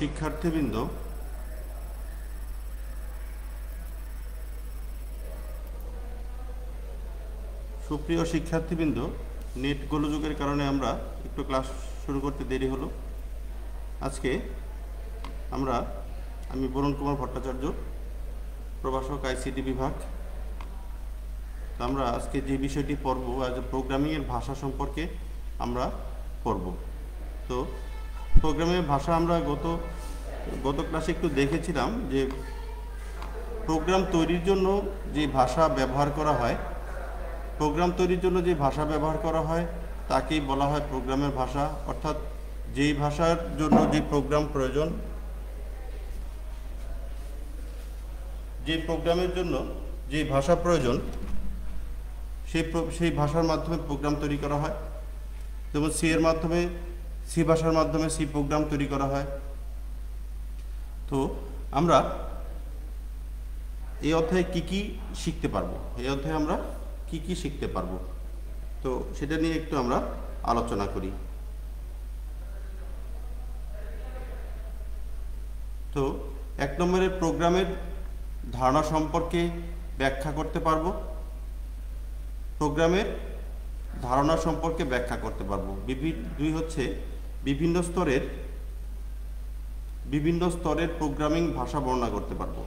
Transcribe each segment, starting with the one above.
শিক্ষার্থীবৃন্দ, সুপ্রিয় শিক্ষার্থীবৃন্দ, নেট গোলযোগের কারণে আমরা একটু ক্লাস শুরু করতে দেরি হলো। আজকে আমি বরুণ কুমার ভট্টাচার্য, প্রভাষক, আইসিটি বিভাগ। আমরা আজকে যে বিষয়টি পড়ব, আজ প্রোগ্রামিংয়ের ভাষা সম্পর্কে আমরা পড়ব। তো প্রোগ্রামিংয়ের ভাষা আমরা গত ক্লাসে একটু দেখেছিলাম যে প্রোগ্রাম তৈরির জন্য যে ভাষা ব্যবহার করা হয় তাকেই বলা হয় প্রোগ্রামের ভাষা। অর্থাৎ যেই ভাষার জন্য যে প্রোগ্রাম প্রয়োজন, যে প্রোগ্রামের জন্য যে ভাষা প্রয়োজন, সেই ভাষার মাধ্যমে প্রোগ্রাম তৈরি করা হয়। যেমন সি ভাষার মাধ্যমে সি প্রোগ্রাম তৈরি করা হয়। তো আমরা এই অধ্যায়ে কি শিখতে পারবো, তো সেটা নিয়ে একটু আমরা আলোচনা করি। তো 1 নম্বরে প্রোগ্রামের ধারণা সম্পর্কে ব্যাখ্যা করতে পারবো। দুই হচ্ছে বিভিন্ন স্তরের প্রোগ্রামিং ভাষা বর্ণনা করতে পারবো।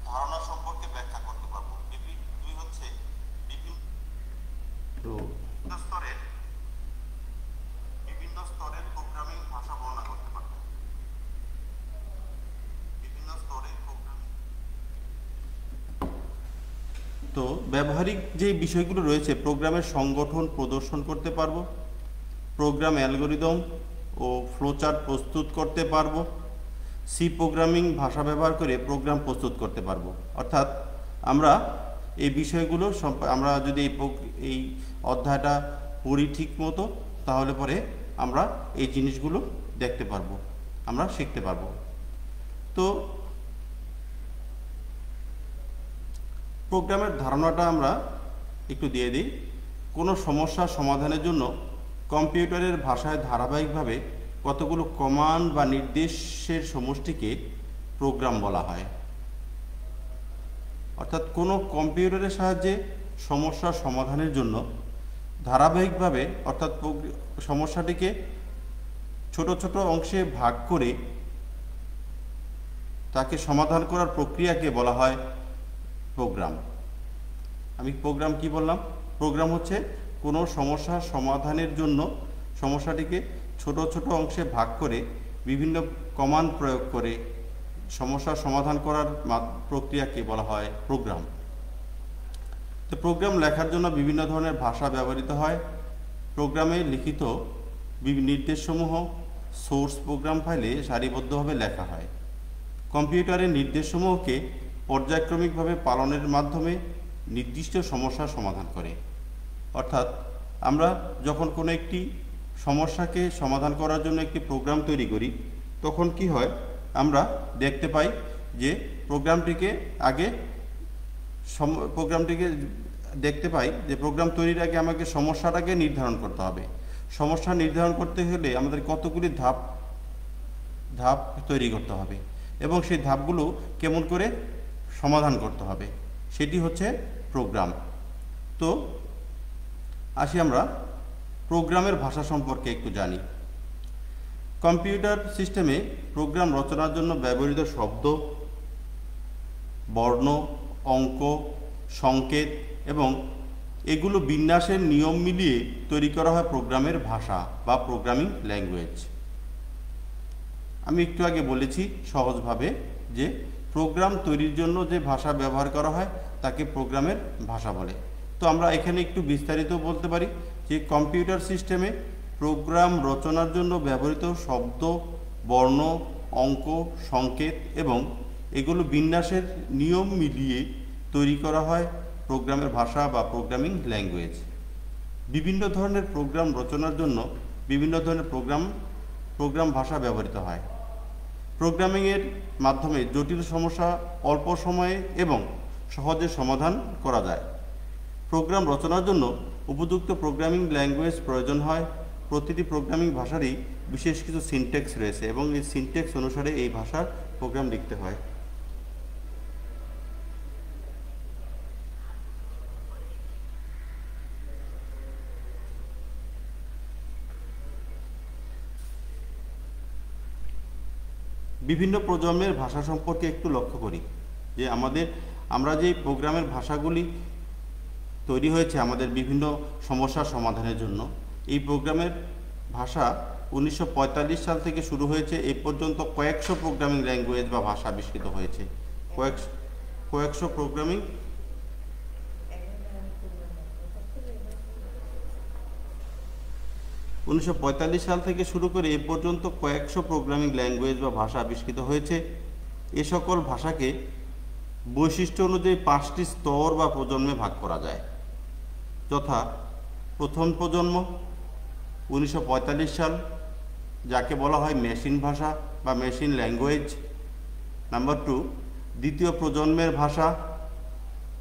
ধারণা সম্পর্কে ব্যাখ্যা করতে পারবো। দুই হচ্ছে বিভিন্ন স্তরের প্রোগ্রামিং ভাষা বর্ণনা করতে পারবো। তো ব্যবহারিক যে বিষয়গুলো রয়েছে, প্রোগ্রামের সংগঠন প্রদর্শন করতে পারবো, প্রোগ্রাম অ্যালগরিদম ও ফ্লোচার্ট প্রস্তুত করতে পারবো, সি প্রোগ্রামিং ভাষা ব্যবহার করে প্রোগ্রাম প্রস্তুত করতে পারবো। অর্থাৎ আমরা এই বিষয়গুলো আমরা যদি এই অধ্যায়টা পড়ি ঠিক মতো, তাহলে পরে আমরা এই জিনিসগুলো দেখতে পারবো, আমরা শিখতে পারবো। তো প্রোগ্রামের ধারণাটা আমরা একটু দিয়ে দিই। কোনো সমস্যা সমাধানের জন্য কম্পিউটারের ভাষায় ধারাবাহিকভাবে কতগুলো কমান্ড বা নির্দেশের সমষ্টিকে প্রোগ্রাম বলা হয়। অর্থাৎ কোনো কম্পিউটারের সাহায্যে সমস্যা সমাধানের জন্য ধারাবাহিকভাবে, অর্থাৎ সমস্যাটিকে ছোট ছোট অংশে ভাগ করে তাকে সমাধান করার প্রক্রিয়াকে বলা হয় প্রোগ্রাম। আমি প্রোগ্রাম কি বললাম? প্রোগ্রাম হচ্ছে কোনো সমস্যা সমাধানের জন্য সমস্যাটিকে ছোট ছোট অংশে ভাগ করে বিভিন্ন কমান্ড প্রয়োগ করে সমস্যা সমাধান করার প্রক্রিয়াকে বলা হয় প্রোগ্রাম। তো প্রোগ্রাম লেখার জন্য বিভিন্ন ধরনের ভাষা ব্যবহৃত হয়। প্রোগ্রামে লিখিত নির্দেশসমূহ সোর্স প্রোগ্রাম ফাইলে সারিবদ্ধভাবে লেখা হয়। কম্পিউটারের নির্দেশসমূহকে পর্যায়ক্রমিকভাবে পালনের মাধ্যমে নির্দিষ্ট সমস্যার সমাধান করে। অর্থাৎ আমরা যখন কোনো একটি সমস্যাকে সমাধান করার জন্য একটি প্রোগ্রাম তৈরি করি, তখন কি হয়, আমরা দেখতে পাই যে প্রোগ্রাম তৈরির আগে আমাকে সমস্যাটাকে নির্ধারণ করতে হবে। সমস্যা নির্ধারণ করতে হলে আমাদের কতগুলি ধাপ তৈরি করতে হবে এবং সেই ধাপগুলো কেমন করে সমাধান করতে হবে, সেটি হচ্ছে প্রোগ্রাম। তো আসি আমরা প্রোগ্রামের ভাষা সম্পর্কে একটু জানি। কম্পিউটার সিস্টেমে প্রোগ্রাম রচনার জন্য ব্যবহৃত শব্দ, বর্ণ, অঙ্ক, সংকেত এবং এগুলো বিন্যাসের নিয়ম মিলিয়ে তৈরি করা হয় প্রোগ্রামের ভাষা বা প্রোগ্রামিং ল্যাঙ্গুয়েজ। আমি একটু আগে বলেছি সহজভাবে যে প্রোগ্রাম তৈরির জন্য যে ভাষা ব্যবহার করা হয় তাকে প্রোগ্রামের ভাষা বলে। তো আমরা এখানে একটু বিস্তারিত বলতে পারি যে কম্পিউটার সিস্টেমে প্রোগ্রাম রচনার জন্য ব্যবহৃত শব্দ, বর্ণ, অঙ্ক, সংকেত এবং এগুলো বিন্যাসের নিয়ম মিলিয়ে তৈরি করা হয় প্রোগ্রামের ভাষা বা প্রোগ্রামিং ল্যাঙ্গুয়েজ। বিভিন্ন ধরনের প্রোগ্রাম রচনার জন্য বিভিন্ন ধরনের প্রোগ্রাম ভাষা ব্যবহৃত হয়। প্রোগ্রামিংয়ের মাধ্যমে জটিল সমস্যা অল্প সময়ে এবং সহজে সমাধান করা যায়। প্রোগ্রাম রচনার জন্য উপযুক্ত প্রোগ্রামিং ল্যাঙ্গুয়েজ প্রয়োজন হয়। প্রতিটি প্রোগ্রামিং ভাষারই বিশেষ কিছু সিনট্যাক্স রয়েছে এবং এই সিনট্যাক্স অনুসারে এই ভাষার প্রোগ্রাম লিখতে হয়। বিভিন্ন প্রজন্মের ভাষা সম্পর্কে একটু লক্ষ্য করি যে আমরা যে প্রোগ্রামের ভাষাগুলি তৈরি হয়েছে আমাদের বিভিন্ন সমস্যার সমাধানের জন্য, এই প্রোগ্রামের ভাষা 1945 সাল থেকে শুরু হয়েছে। এই পর্যন্ত কয়েকশো প্রোগ্রামিং ল্যাঙ্গুয়েজ বা ভাষা আবিষ্কৃত হয়েছে। কয়েকশো প্রোগ্রামিং 1945 সাল থেকে শুরু করে এ পর্যন্ত কয়েকশো প্রোগ্রামিং ল্যাঙ্গুয়েজ বা ভাষা আবিষ্কৃত হয়েছে। এ সকল ভাষাকে বৈশিষ্ট্য অনুযায়ী 5টি স্তর বা প্রজন্মে ভাগ করা যায়, যথা প্রথম প্রজন্ম 1945 সাল, যাকে বলা হয় মেশিন ভাষা বা মেশিন ল্যাঙ্গুয়েজ। নাম্বার 2 দ্বিতীয় প্রজন্মের ভাষা,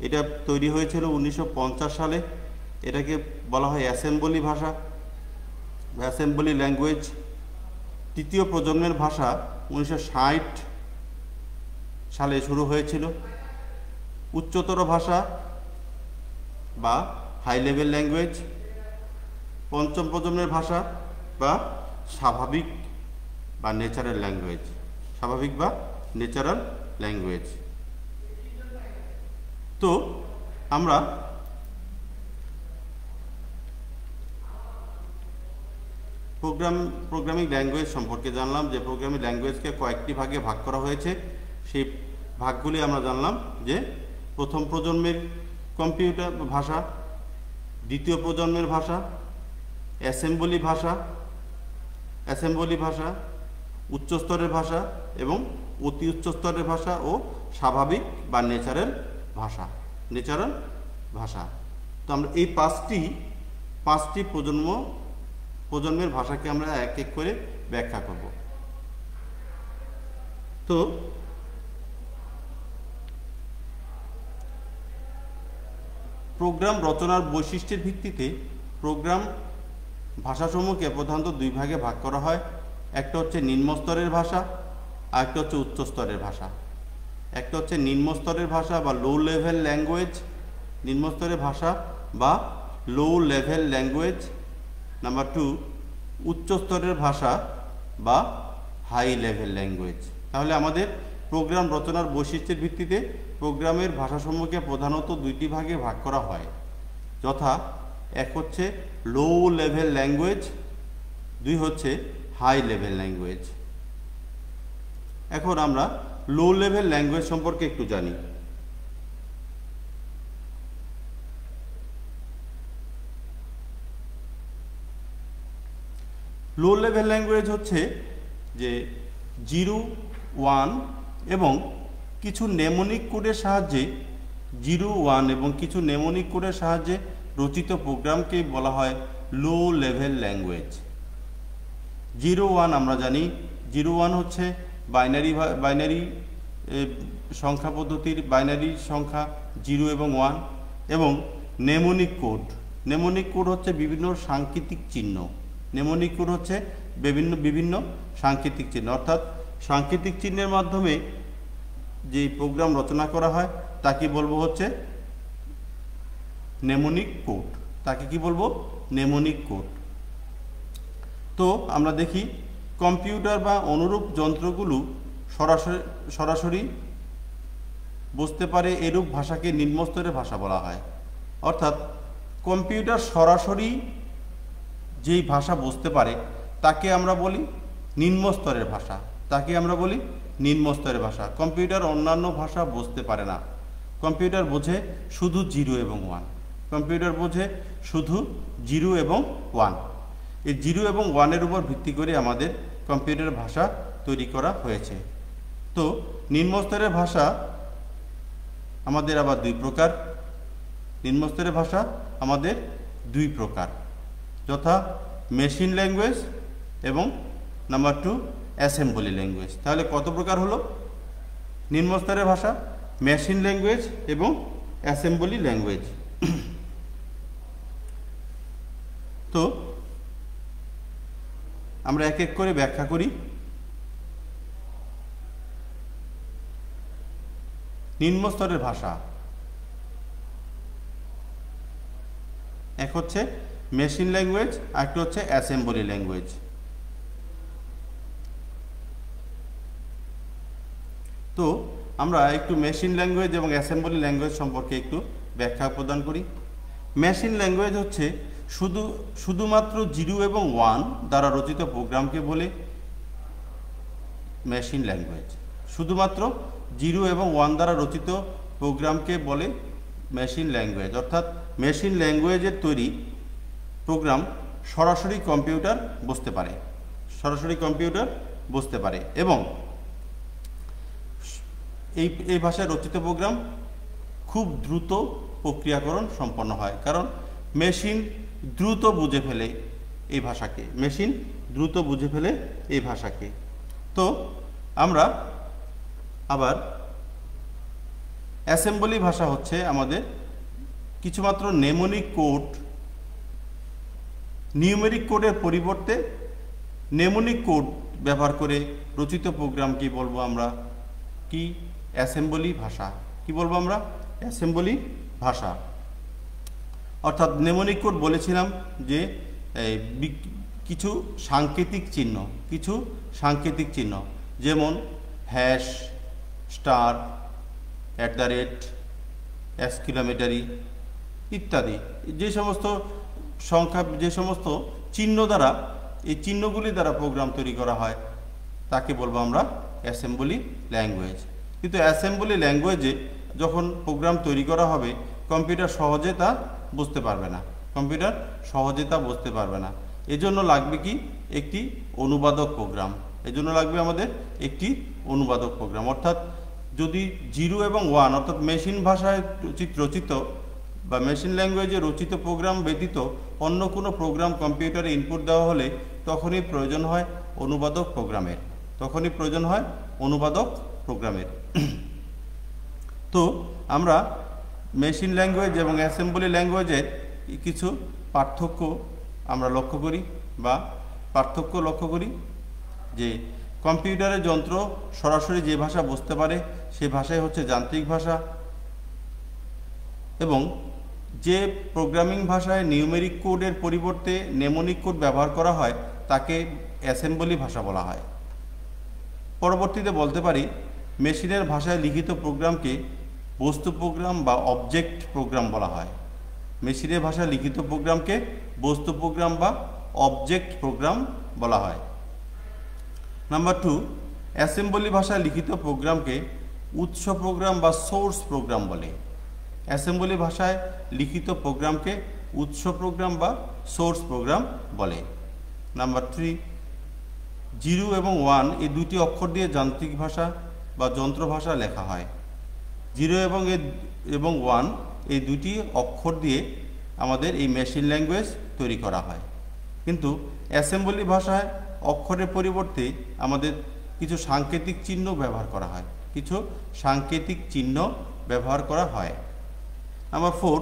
এটা তৈরি হয়েছিল 1950 সালে, এটাকে বলা হয় অ্যাসেম্বলি ভাষা, অ্যাসেম্বলি ল্যাঙ্গুয়েজ। তৃতীয় প্রজন্মের ভাষা 1960 সালে শুরু হয়েছিল, উচ্চতর ভাষা বা হাই লেভেল ল্যাঙ্গুয়েজ। পঞ্চম প্রজন্মের ভাষা বা স্বাভাবিক বা ন্যাচারাল ল্যাঙ্গুয়েজ, স্বাভাবিক বা ন্যাচারাল ল্যাঙ্গুয়েজ। তো আমরা প্রোগ্রামিং ল্যাঙ্গুয়েজ সম্পর্কে জানলাম যে প্রোগ্রামিং ল্যাঙ্গুয়েজকে কয়েকটি ভাগে ভাগ করা হয়েছে। সেই ভাগগুলি আমরা জানলাম যে প্রথম প্রজন্মের কম্পিউটার ভাষা, দ্বিতীয় প্রজন্মের ভাষা, অ্যাসেম্বলি ভাষা, উচ্চস্তরের ভাষা এবং অতি উচ্চস্তরের ভাষা ও স্বাভাবিক বা ন্যাচারাল ভাষা। তো আমরা এই পাঁচটি প্রজন্মের ভাষাকে আমরা এক এক করে ব্যাখ্যা করব। তো প্রোগ্রাম রচনার বৈশিষ্ট্যের ভিত্তিতে প্রোগ্রাম ভাষাসমূহকে প্রধানত দুই ভাগে ভাগ করা হয়। একটা হচ্ছে নিম্ন স্তরের ভাষা আর একটা হচ্ছে উচ্চ স্তরের ভাষা। একটা হচ্ছে নিম্ন স্তরের ভাষা বা লো লেভেল ল্যাঙ্গুয়েজ, নিম্ন স্তরের ভাষা বা লো লেভেল ল্যাঙ্গুয়েজ। নাম্বার 2 উচ্চ স্তরের ভাষা বা হাই লেভেল ল্যাঙ্গুয়েজ। তাহলে আমাদের প্রোগ্রাম রচনার বৈশিষ্ট্যের ভিত্তিতে প্রোগ্রামের ভাষাসমূহকে প্রধানত দুইটি ভাগে ভাগ করা হয়, যথা এক হচ্ছে লো লেভেল ল্যাঙ্গুয়েজ, দুই হচ্ছে হাই লেভেল ল্যাঙ্গুয়েজ। এখন আমরা লো লেভেল ল্যাঙ্গুয়েজ সম্পর্কে একটু জানি। লো লেভেল ল্যাঙ্গুয়েজ হচ্ছে যে 0, 1 এবং কিছু নেমোনিক কোডের সাহায্যে 0, 1 এবং কিছু নেমোনিক কোডের সাহায্যে রচিত প্রোগ্রামকেই বলা হয় লো লেভেল ল্যাঙ্গুয়েজ। 0, 1 আমরা জানি 0, 1 হচ্ছে বাইনারি সংখ্যা পদ্ধতির বাইনারি সংখ্যা 0 এবং 1 এবং নেমোনিক কোড হচ্ছে বিভিন্ন সাংকেতিক চিহ্ন। নেমোনিক কোড হচ্ছে বিভিন্ন সাংকেতিক চিহ্ন, অর্থাৎ সাংকেতিক চিহ্নের মাধ্যমে যে প্রোগ্রাম রচনা করা হয় তাকে বলবো হচ্ছে নেমোনিক কোড। তাকে কি বলবো? Mnemonic code. তো আমরা দেখি কম্পিউটার বা অনুরূপ যন্ত্রগুলো সরাসরি বুঝতে পারে এরূপ ভাষাকে নিম্ন স্তরের ভাষা বলা হয়। অর্থাৎ কম্পিউটার সরাসরি যেই ভাষা বুঝতে পারে তাকে আমরা বলি নিম্ন স্তরের ভাষা, কম্পিউটার অন্যান্য ভাষা বুঝতে পারে না। কম্পিউটার বোঝে শুধু 0 এবং 1। এই 0 এবং 1-এর উপর ভিত্তি করে আমাদের কম্পিউটার ভাষা তৈরি করা হয়েছে। তো নিম্ন স্তরের ভাষা আমাদের আবার দুই প্রকার, যথা মেশিন ল্যাঙ্গুয়েজ এবং নাম্বার 2 অ্যাসেম্বলি ল্যাঙ্গুয়েজ। তাহলে কত প্রকার হলো? নিম্ন স্তরের ভাষা, মেশিন ল্যাঙ্গুয়েজ এবং অ্যাসেম্বলি ল্যাঙ্গুয়েজ। তো আমরা এক এক করে ব্যাখ্যা করি। নিম্ন স্তরের ভাষা, এক হচ্ছে মেশিন ল্যাঙ্গুয়েজ, আরেকটা হচ্ছে অ্যাসেম্বলি ল্যাঙ্গুয়েজ। তো আমরা একটু মেশিন ল্যাঙ্গুয়েজ এবং অ্যাসেম্বলি ল্যাঙ্গুয়েজ সম্পর্কে একটু ব্যাখ্যা প্রদান করি। মেশিন ল্যাঙ্গুয়েজ হচ্ছে শুধুমাত্র 0 এবং 1 দ্বারা রচিত প্রোগ্রামকে বলে মেশিন ল্যাঙ্গুয়েজ। শুধুমাত্র 0 এবং 1 দ্বারা রচিত প্রোগ্রামকে বলে মেশিন ল্যাঙ্গুয়েজ। অর্থাৎ মেশিন ল্যাঙ্গুয়েজের তৈরি প্রোগ্রাম সরাসরি কম্পিউটার বুঝতে পারে এবং এই ভাষায় রচিত প্রোগ্রাম খুব দ্রুত প্রক্রিয়াকরণ সম্পন্ন হয়, কারণ মেশিন দ্রুত বুঝে ফেলে এই ভাষাকে। তো আমরা আবার অ্যাসেম্বলি ভাষা হচ্ছে আমাদের কিছুমাত্র নিউমেরিক কোডের পরিবর্তে নেমোনিক কোড ব্যবহার করে রচিত প্রোগ্রাম কি বলবো আমরা? অ্যাসেম্বলি ভাষা। কি বলবো আমরা? অ্যাসেম্বলি ভাষা। অর্থাৎ নেমোনিক কোড বলেছিলাম যে কিছু সাংকেতিক চিহ্ন যেমন হ্যাশ, স্টার, @ ইত্যাদি, যে সমস্ত চিহ্ন দ্বারা, এই চিহ্নগুলি দ্বারা প্রোগ্রাম তৈরি করা হয় তাকে বলবো আমরা অ্যাসেম্বলি ল্যাঙ্গুয়েজ। কিন্তু অ্যাসেম্বলি ল্যাঙ্গুয়েজে যখন প্রোগ্রাম তৈরি করা হবে কম্পিউটার সহজে তা বুঝতে পারবে না। এজন্য লাগবে কি? একটি অনুবাদক প্রোগ্রাম। অর্থাৎ যদি 0 এবং 1 অর্থাৎ মেশিন ভাষায় রচিত বা মেশিন ল্যাঙ্গুয়েজে রচিত প্রোগ্রাম ব্যতীত অন্য কোনো প্রোগ্রাম কম্পিউটারে ইনপুট দেওয়া হলে তখনই প্রয়োজন হয় অনুবাদক প্রোগ্রামের। তো আমরা মেশিন ল্যাঙ্গুয়েজ এবং অ্যাসেম্বলি ল্যাঙ্গুয়েজের কিছু পার্থক্য লক্ষ্য করি যে কম্পিউটারের যন্ত্র সরাসরি যে ভাষা বুঝতে পারে সেই ভাষাই হচ্ছে যান্ত্রিক ভাষা, এবং যে প্রোগ্রামিং ভাষায় নিউমেরিক কোডের পরিবর্তে নেমোনিক কোড ব্যবহার করা হয় তাকে অ্যাসেম্বলি ভাষা বলা হয়। পরবর্তীতে বলতে পারি মেশিনের ভাষায় লিখিত প্রোগ্রামকে বস্তু প্রোগ্রাম বা অবজেক্ট প্রোগ্রাম বলা হয়। মেশিনের ভাষায় লিখিত প্রোগ্রামকে বস্তু প্রোগ্রাম বা অবজেক্ট প্রোগ্রাম বলা হয়। নাম্বার 2, অ্যাসেম্বলি ভাষায় লিখিত প্রোগ্রামকে উৎস প্রোগ্রাম বা সোর্স প্রোগ্রাম বলে। অ্যাসেম্বলি ভাষায় লিখিত প্রোগ্রামকে উৎস প্রোগ্রাম বা সোর্স প্রোগ্রাম বলে। নাম্বার 3, 0 এবং 1 এই দুটি অক্ষর দিয়ে যান্ত্রিক ভাষা বা যন্ত্র ভাষা লেখা হয়। 0 এবং 1 এই দুটি অক্ষর দিয়ে আমাদের এই মেশিন ল্যাঙ্গুয়েজ তৈরি করা হয়। কিন্তু অ্যাসেম্বলি ভাষায় অক্ষরের পরিবর্তে আমাদের কিছু সাংকেতিক চিহ্ন ব্যবহার করা হয়। নাম্বার 4,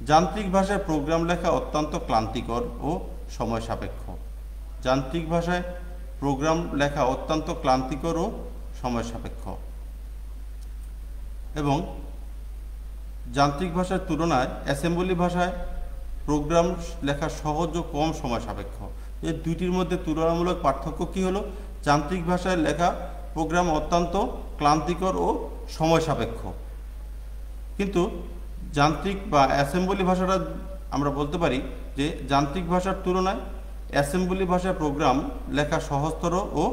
যান্ত্রিক ভাষায় প্রোগ্রাম লেখা অত্যন্ত ক্লান্তিকর ও সময় সাপেক্ষ। এবং যান্ত্রিক ভাষার তুলনায় অ্যাসেম্বলি ভাষায় প্রোগ্রাম লেখা সহজ ও কম সময় সাপেক্ষ। এই দুইটির মধ্যে তুলনামূলক পার্থক্য কি হলো? যান্ত্রিক ভাষায় লেখা প্রোগ্রাম অত্যন্ত ক্লান্তিকর ও সময় সাপেক্ষ, কিন্তু যান্ত্রিক বা অ্যাসেম্বলি ভাষাটা আমরা বলতে পারি যে যান্ত্রিক ভাষার তুলনায় অ্যাসেম্বলি ভাষায় প্রোগ্রাম লেখা সহজতর ও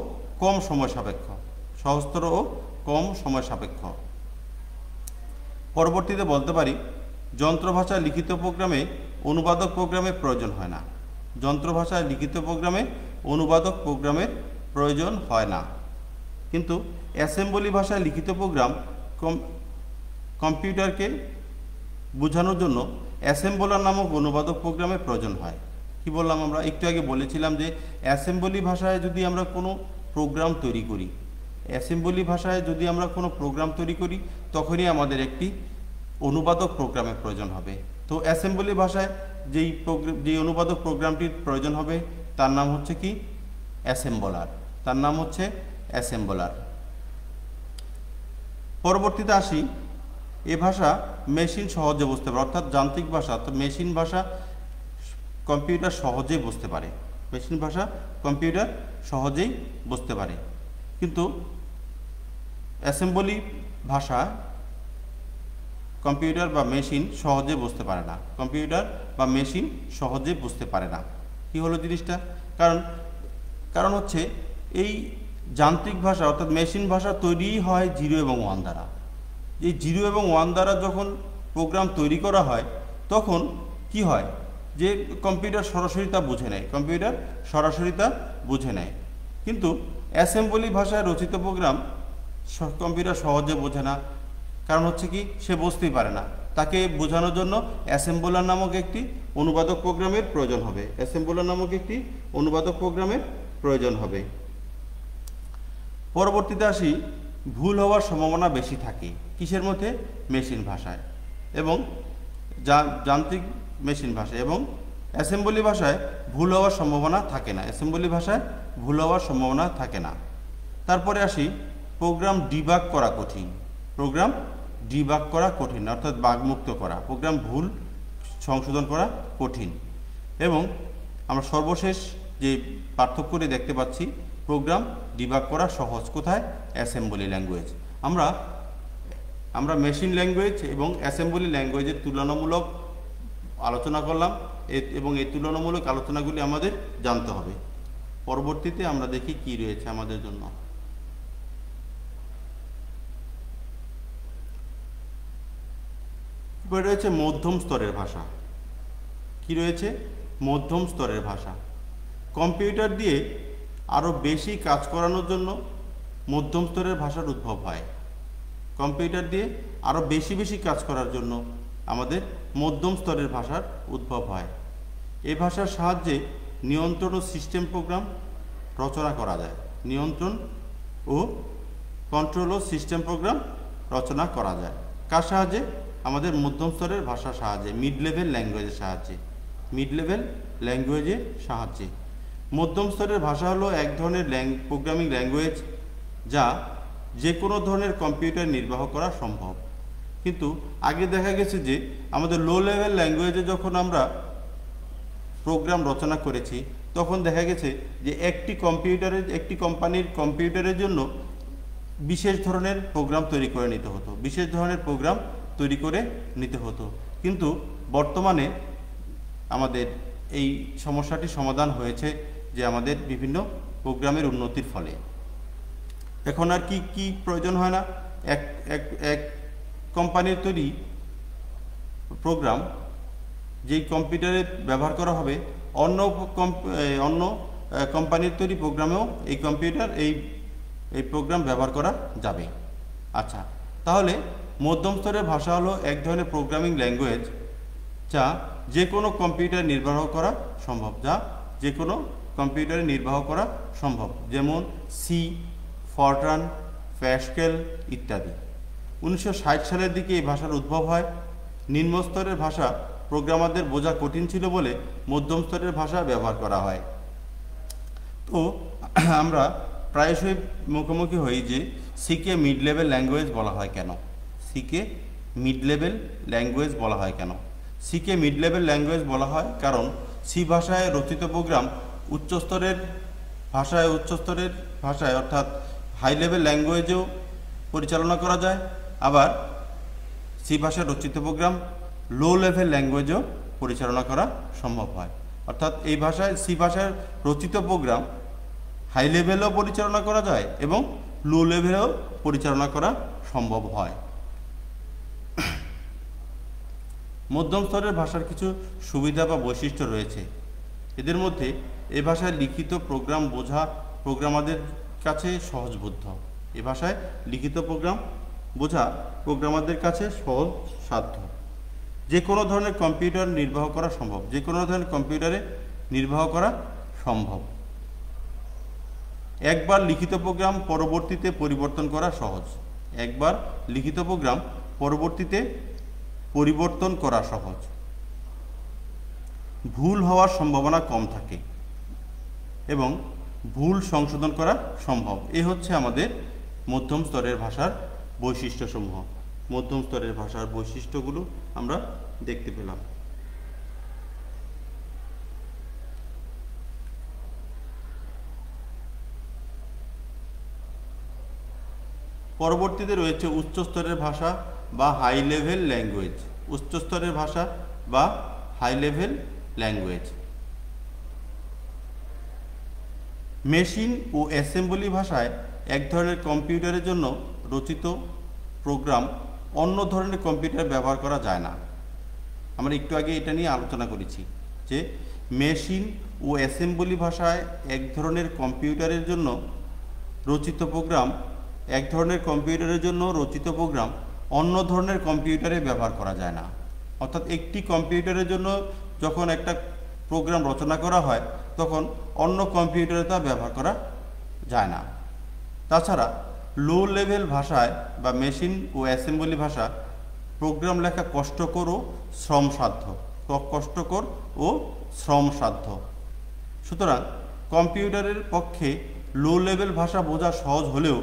কম সময় সাপেক্ষ। পরবর্তীতে বলতে পারি যন্ত্র ভাষায় লিখিত প্রোগ্রামে অনুবাদক প্রোগ্রামের প্রয়োজন হয় না। কিন্তু অ্যাসেম্বলি ভাষায় লিখিত প্রোগ্রাম কম্পিউটারকে বোঝানোর জন্য অ্যাসেম্বলার নামক অনুবাদক প্রোগ্রামের প্রয়োজন হয়। কি বললাম আমরা? একটু আগে বলেছিলাম যে অ্যাসেম্বলি ভাষায় যদি আমরা কোনো প্রোগ্রাম তৈরি করি তখনই আমাদের একটি অনুবাদক প্রোগ্রামের প্রয়োজন হবে। তো অ্যাসেম্বলি ভাষায় যেই অনুবাদক প্রোগ্রামটির প্রয়োজন হবে তার নাম হচ্ছে কি অ্যাসেম্বলার, তার নাম হচ্ছে অ্যাসেম্বলার। পরবর্তীতে আসি, এ ভাষা মেশিন সহজে বুঝতে পারে, অর্থাৎ যান্ত্রিক ভাষা। তো মেশিন ভাষা কম্পিউটার সহজেই বুঝতে পারে, মেশিন ভাষা কম্পিউটার সহজেই বুঝতে পারে, কিন্তু অ্যাসেম্বলি ভাষা কম্পিউটার বা মেশিন সহজে বুঝতে পারে না, কম্পিউটার বা মেশিন সহজে বুঝতে পারে না। কি হলো জিনিসটা? কারণ হচ্ছে এই যান্ত্রিক ভাষা অর্থাৎ মেশিন ভাষা তৈরি হয় 0 এবং 1 দ্বারা। এই 0 এবং 1 দ্বারা যখন প্রোগ্রাম তৈরি করা হয় তখন কি হয়, যে কম্পিউটার সরাসরি তা বুঝে নেয়, কম্পিউটার সরাসরি তা বুঝে নেয়। কিন্তু অ্যাসেম্বলি ভাষায় রচিত প্রোগ্রাম কম্পিউটার সহজে বোঝে না। কারণ হচ্ছে কি, সে বুঝতেই পারে না। তাকে বোঝানোর জন্য অ্যাসেম্বলার নামক একটি অনুবাদক প্রোগ্রামের প্রয়োজন হবে, অ্যাসেম্বলার নামক একটি অনুবাদক প্রোগ্রামের প্রয়োজন হবে। পরবর্তীতে আসি, ভুল হওয়ার সম্ভাবনা বেশি থাকে কিসের মধ্যে? মেশিন ভাষায় এবং যান্ত্রিক মেশিন ভাষায়, এবং অ্যাসেম্বলি ভাষায় ভুল হওয়ার সম্ভাবনা থাকে না, অ্যাসেম্বলি ভাষায় ভুল হওয়ার সম্ভাবনা থাকে না। তারপরে আসি, প্রোগ্রাম ডিবাগ করা কঠিন, প্রোগ্রাম ডিবাগ করা কঠিন অর্থাৎ বাগমুক্ত করা, প্রোগ্রাম ভুল সংশোধন করা কঠিন। এবং আমরা সর্বশেষ যে পার্থক্যটি দেখতে পাচ্ছি, প্রোগ্রাম ডিবাগ করা সহজ কোথায়? Assembly language. আমরা মেশিন ল্যাঙ্গুয়েজ এবং অ্যাসেম্বলি ল্যাঙ্গুয়েজের তুলনামূলক আলোচনা করলাম, এবং এই তুলনামূলক আলোচনাগুলি আমাদের জানতে হবে। পরবর্তীতে আমরা দেখি কি রয়েছে আমাদের জন্য। রয়েছে মধ্যম স্তরের ভাষা। কি রয়েছে? মধ্যম স্তরের ভাষা। কম্পিউটার দিয়ে আরও বেশি কাজ করানোর জন্য মধ্যম স্তরের ভাষার উদ্ভব হয়। কম্পিউটার দিয়ে আরও বেশি কাজ করার জন্য আমাদের মধ্যম স্তরের ভাষার উদ্ভব হয়। এই ভাষার সাহায্যে নিয়ন্ত্রণ ও সিস্টেম প্রোগ্রাম রচনা করা যায়, নিয়ন্ত্রণ ও কন্ট্রোল ও সিস্টেম প্রোগ্রাম রচনা করা যায়। কার সাহায্যে? আমাদের মধ্যম স্তরের ভাষার সাহায্যে, মিড লেভেল ল্যাঙ্গুয়েজের সাহায্যে, মিড লেভেল ল্যাঙ্গুয়েজের সাহায্যে। মধ্যম স্তরের ভাষা হলো এক ধরনের প্রোগ্রামিং ল্যাঙ্গুয়েজ যা যে কোনো ধরনের কম্পিউটার নির্বাহ করা সম্ভব। কিন্তু আগে দেখা গেছে যে আমাদের লো লেভেল ল্যাঙ্গুয়েজে যখন আমরা প্রোগ্রাম রচনা করেছি তখন দেখা গেছে যে একটি কোম্পানির কম্পিউটারের জন্য বিশেষ ধরনের প্রোগ্রাম তৈরি করে নিতে হতো, বিশেষ ধরনের প্রোগ্রাম তৈরি করে নিতে হতো। কিন্তু বর্তমানে আমাদের এই সমস্যাটি সমাধান হয়েছে যে আমাদের বিভিন্ন প্রোগ্রামের উন্নতির ফলে এখন আর কি প্রয়োজন হয় না। এক কোম্পানির তৈরি প্রোগ্রাম যেই কম্পিউটারে ব্যবহার করা হবে অন্য কোম্পানির তৈরি প্রোগ্রামেও এই প্রোগ্রাম ব্যবহার করা যাবে। আচ্ছা, তাহলে মধ্যম স্তরের ভাষা হলো এক ধরনের প্রোগ্রামিং ল্যাঙ্গুয়েজ যা যে কোনো কম্পিউটার নির্বাহ করা সম্ভব, যেমন সি, ফরট্রান, প্যাসকেল ইত্যাদি। 1960 সালের দিকে এই ভাষার উদ্ভব হয়। নিম্ন স্তরের ভাষা প্রোগ্রামারদের বোঝা কঠিন ছিল বলে মধ্যম স্তরের ভাষা ব্যবহার করা হয়। তো আমরা প্রায়শই মুখোমুখি হই যে সিকে মিড লেভেল ল্যাঙ্গুয়েজ বলা হয় কেন? সিকে মিড লেভেল ল্যাঙ্গুয়েজ বলা হয় কেন? সিকে মিড লেভেল ল্যাঙ্গুয়েজ বলা হয় কারণ সি ভাষায় রচিত প্রোগ্রাম উচ্চস্তরের ভাষায় অর্থাৎ হাই লেভেল ল্যাঙ্গুয়েজেও পরিচালনা করা যায়, আবার সি ভাষায় রচিত প্রোগ্রাম লো লেভেল ল্যাঙ্গুয়েজেও পরিচালনা করা সম্ভব হয়। অর্থাৎ এই ভাষায় সি ভাষায় রচিত প্রোগ্রাম হাই লেভেলেও পরিচালনা করা যায় এবং লো লেভেলেও পরিচালনা করা সম্ভব হয়। মধ্যম স্তরের ভাষার কিছু সুবিধা বা বৈশিষ্ট্য রয়েছে। এদের মধ্যে এই ভাষায় লিখিত প্রোগ্রাম বোঝা প্রোগ্রামারদের কাছে সহজবোধ্য। এ ভাষায় লিখিত প্রোগ্রাম বোঝা প্রোগ্রামারদের কাছে সহজ সাধ্য। যে কোনো ধরনের কম্পিউটার নির্বাহ করা সম্ভব, যে কোনো ধরনের কম্পিউটারে নির্বাহ করা সম্ভব। একবার লিখিত প্রোগ্রাম পরবর্তীতে পরিবর্তন করা সহজ, একবার লিখিত প্রোগ্রাম পরবর্তীতে পরিবর্তন করা সহজ। ভুল হওয়ার সম্ভাবনা কম থাকে এবং ভুল সংশোধন করা সম্ভব। এই হচ্ছে আমাদের মধ্যম স্তরের ভাষার বৈশিষ্ট্যসমূহ। মধ্যম স্তরের ভাষার বৈশিষ্ট্যগুলো আমরা দেখতে পেলাম। পরবর্তীতে রয়েছে উচ্চ স্তরের ভাষা বা হাই লেভেল ল্যাঙ্গুয়েজ। উচ্চ স্তরের ভাষা বা হাই লেভেল ল্যাঙ্গুয়েজ। মেশিন ও অ্যাসেম্বলি ভাষায় এক ধরনের কম্পিউটারের জন্য রচিত প্রোগ্রাম অন্য ধরনের কম্পিউটার ব্যবহার করা যায় না। আমরা একটু আগে এটা নিয়ে আলোচনা করেছি যে মেশিন ও অ্যাসেম্বলি ভাষায় এক ধরনের কম্পিউটারের জন্য রচিত প্রোগ্রাম অন্য ধরনের কম্পিউটারে ব্যবহার করা যায় না। অর্থাৎ একটি কম্পিউটারের জন্য যখন একটা প্রোগ্রাম রচনা করা হয় তখন অন্য কম্পিউটারে তা ব্যবহার করা যায় না। তাছাড়া লো লেভেল ভাষায় বা মেশিন ও অ্যাসেম্বলি ভাষা প্রোগ্রাম লেখা কষ্টকর ও শ্রমসাধ্য। সুতরাং কম্পিউটারের পক্ষে লো লেভেল ভাষা বোঝা সহজ হলেও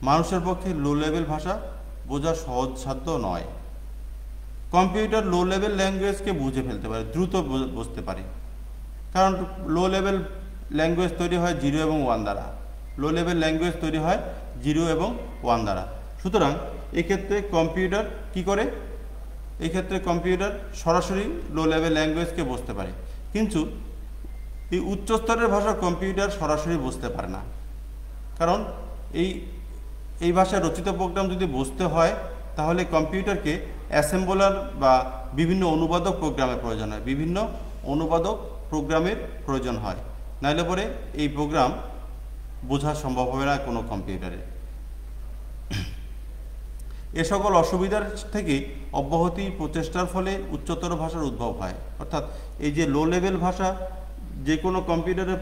মানুষের পক্ষে লো লেভেল ভাষা বোঝা সহজসাধ্য নয়। কম্পিউটার লো লেভেল ল্যাঙ্গুয়েজকে বুঝে ফেলতে পারে, দ্রুত বুঝতে পারে, কারণ লো লেভেল ল্যাঙ্গুয়েজ তৈরি হয় 0 এবং 1 দ্বারা। লো লেভেল ল্যাঙ্গুয়েজ তৈরি হয় 0 এবং 1 দ্বারা। সুতরাং এক্ষেত্রে কম্পিউটার কি করে? এক্ষেত্রে কম্পিউটার সরাসরি লো লেভেল ল্যাঙ্গুয়েজকে বুঝতে পারে, কিন্তু এই উচ্চস্তরের ভাষা কম্পিউটার সরাসরি বুঝতে পারে না। কারণ এই ভাষায় রচিত প্রোগ্রাম যদি বুঝতে হয় তাহলে কম্পিউটারকে অ্যাসেম্বলার বা বিভিন্ন অনুবাদক প্রোগ্রামের প্রয়োজন হয়। নাইলে পরে এই প্রোগ্রাম বোঝা সম্ভব হবে না কোনো কম্পিউটারে। এ সকল অসুবিধার থেকে অব্যাহতি প্রচেষ্টার ফলে উচ্চতর ভাষার উদ্ভব হয়। অর্থাৎ এই যে লো লেভেল ভাষা যে কোনো কম্পিউটারে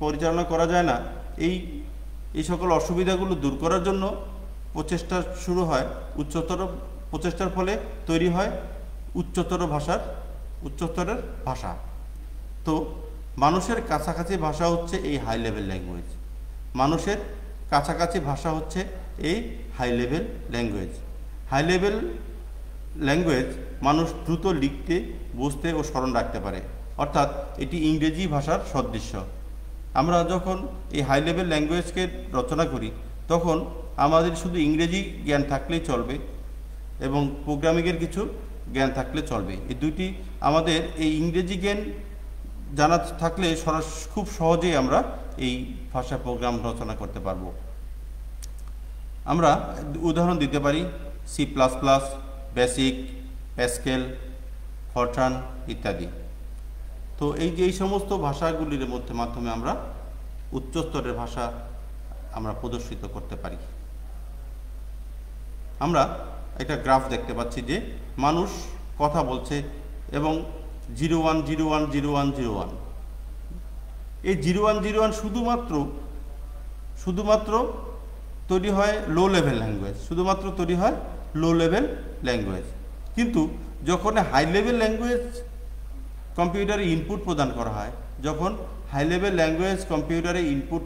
পরিচালনা করা যায় না, এই সকল অসুবিধাগুলো দূর করার জন্য প্রচেষ্টা শুরু হয়। উচ্চতর প্রচেষ্টার ফলে তৈরি হয় উচ্চতরের ভাষা। তো মানুষের কাছাকাছি ভাষা হচ্ছে এই হাই লেভেল ল্যাঙ্গুয়েজ। মানুষের কাছাকাছি ভাষা হচ্ছে এই high level language. High level language মানুষ দ্রুত লিখতে, বুঝতে ও স্মরণ রাখতে পারে। অর্থাৎ এটি ইংরেজি ভাষার সদৃশ্য। আমরা যখন এই হাই লেভেল ল্যাঙ্গুয়েজকে রচনা করি তখন আমাদের শুধু ইংরেজি জ্ঞান থাকলেই চলবে এবং প্রোগ্রামিংয়ের কিছু জ্ঞান থাকলে চলবে। এই দুটি আমাদের এই ইংরেজি জ্ঞান জানা থাকলে খুব সহজেই আমরা এই ভাষা প্রোগ্রাম রচনা করতে পারবো। আমরা উদাহরণ দিতে পারি সি++, বেসিক, প্যাসকেল, ফরট্রান ইত্যাদি। তো এই সমস্ত ভাষাগুলির মাধ্যমে আমরা উচ্চস্তরের ভাষা আমরা প্রদর্শিত করতে পারি। আমরা একটা গ্রাফ দেখতে পাচ্ছি যে মানুষ কথা বলছে এবং 01010101, এই 0101 শুধুমাত্র তৈরি হয় লো লেভেল ল্যাঙ্গুয়েজ। কিন্তু যখন হাই লেভেল ল্যাঙ্গুয়েজ কম্পিউটারে ইনপুট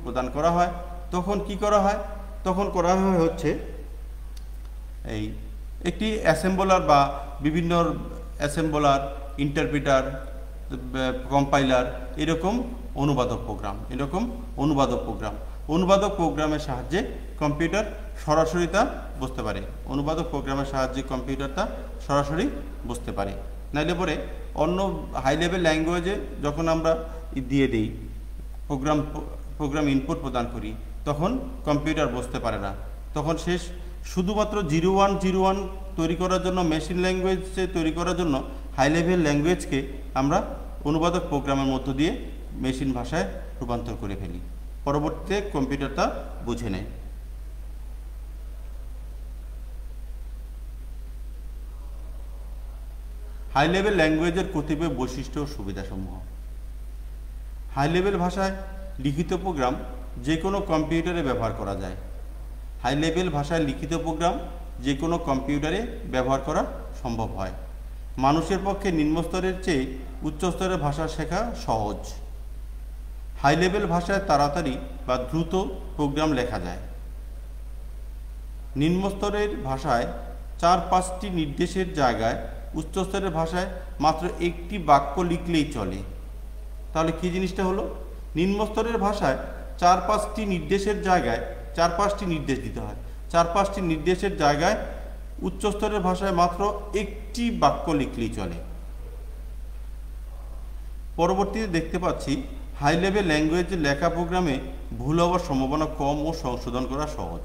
প্রদান করা হয়, তখন কি করা হয়? তখন করা হয় হচ্ছে এই একটি অ্যাসেম্বলার বা বিভিন্ন অ্যাসেম্বলার, ইন্টারপ্রিটার, কম্পাইলার, এরকম অনুবাদক প্রোগ্রামের সাহায্যে কম্পিউটার সরাসরি তা বুঝতে পারে। নাইলে পরে অন্য হাই লেভেল ল্যাঙ্গুয়েজে যখন আমরা দিয়ে দিই প্রোগ্রাম ইনপুট প্রদান করি তখন কম্পিউটার বুঝতে পারে না। তখন শুধুমাত্র 0101 তৈরি করার জন্য, মেশিন ল্যাঙ্গুয়েজে তৈরি করার জন্য হাই লেভেল ল্যাঙ্গুয়েজকে আমরা অনুবাদক প্রোগ্রামের মধ্য দিয়ে মেশিন ভাষায় রূপান্তর করে ফেলি। পরবর্তীতে কম্পিউটার তা বুঝে নেয়। হাই লেভেল ল্যাঙ্গুয়েজের কতিপয় বৈশিষ্ট্য ও সুবিধাসমূহ। হাই লেভেল ভাষায় লিখিত প্রোগ্রাম যে কোনো কম্পিউটারে ব্যবহার করা যায়। হাই লেভেল ভাষায় লিখিত প্রোগ্রাম যে কোনো কম্পিউটারে ব্যবহার করা সম্ভব হয়। মানুষের পক্ষে নিম্ন স্তরের চেয়ে উচ্চ স্তরের ভাষা শেখা সহজ। হাই লেভেল ভাষায় তাড়াতাড়ি বা দ্রুত প্রোগ্রাম লেখা যায়। নিম্ন স্তরের ভাষায় 4-5টি নির্দেশের জায়গায় উচ্চ স্তরের ভাষায় মাত্র একটি বাক্য লিখলেই চলে। তাহলে কি জিনিসটা হলো, নিম্ন স্তরের ভাষায় 4-5টি নির্দেশের জায়গায় 4-5টি নির্দেশ দিতে হয়, 4-5টি নির্দেশের জায়গায় উচ্চ স্তরের ভাষায় মাত্র একটি বাক্য লিখলেই চলে। পরবর্তীতে দেখতে পাচ্ছি হাই লেভেল ল্যাঙ্গুয়েজে লেখা প্রোগ্রামে ভুল হওয়ার সম্ভাবনা কম ও সংশোধন করা সহজ।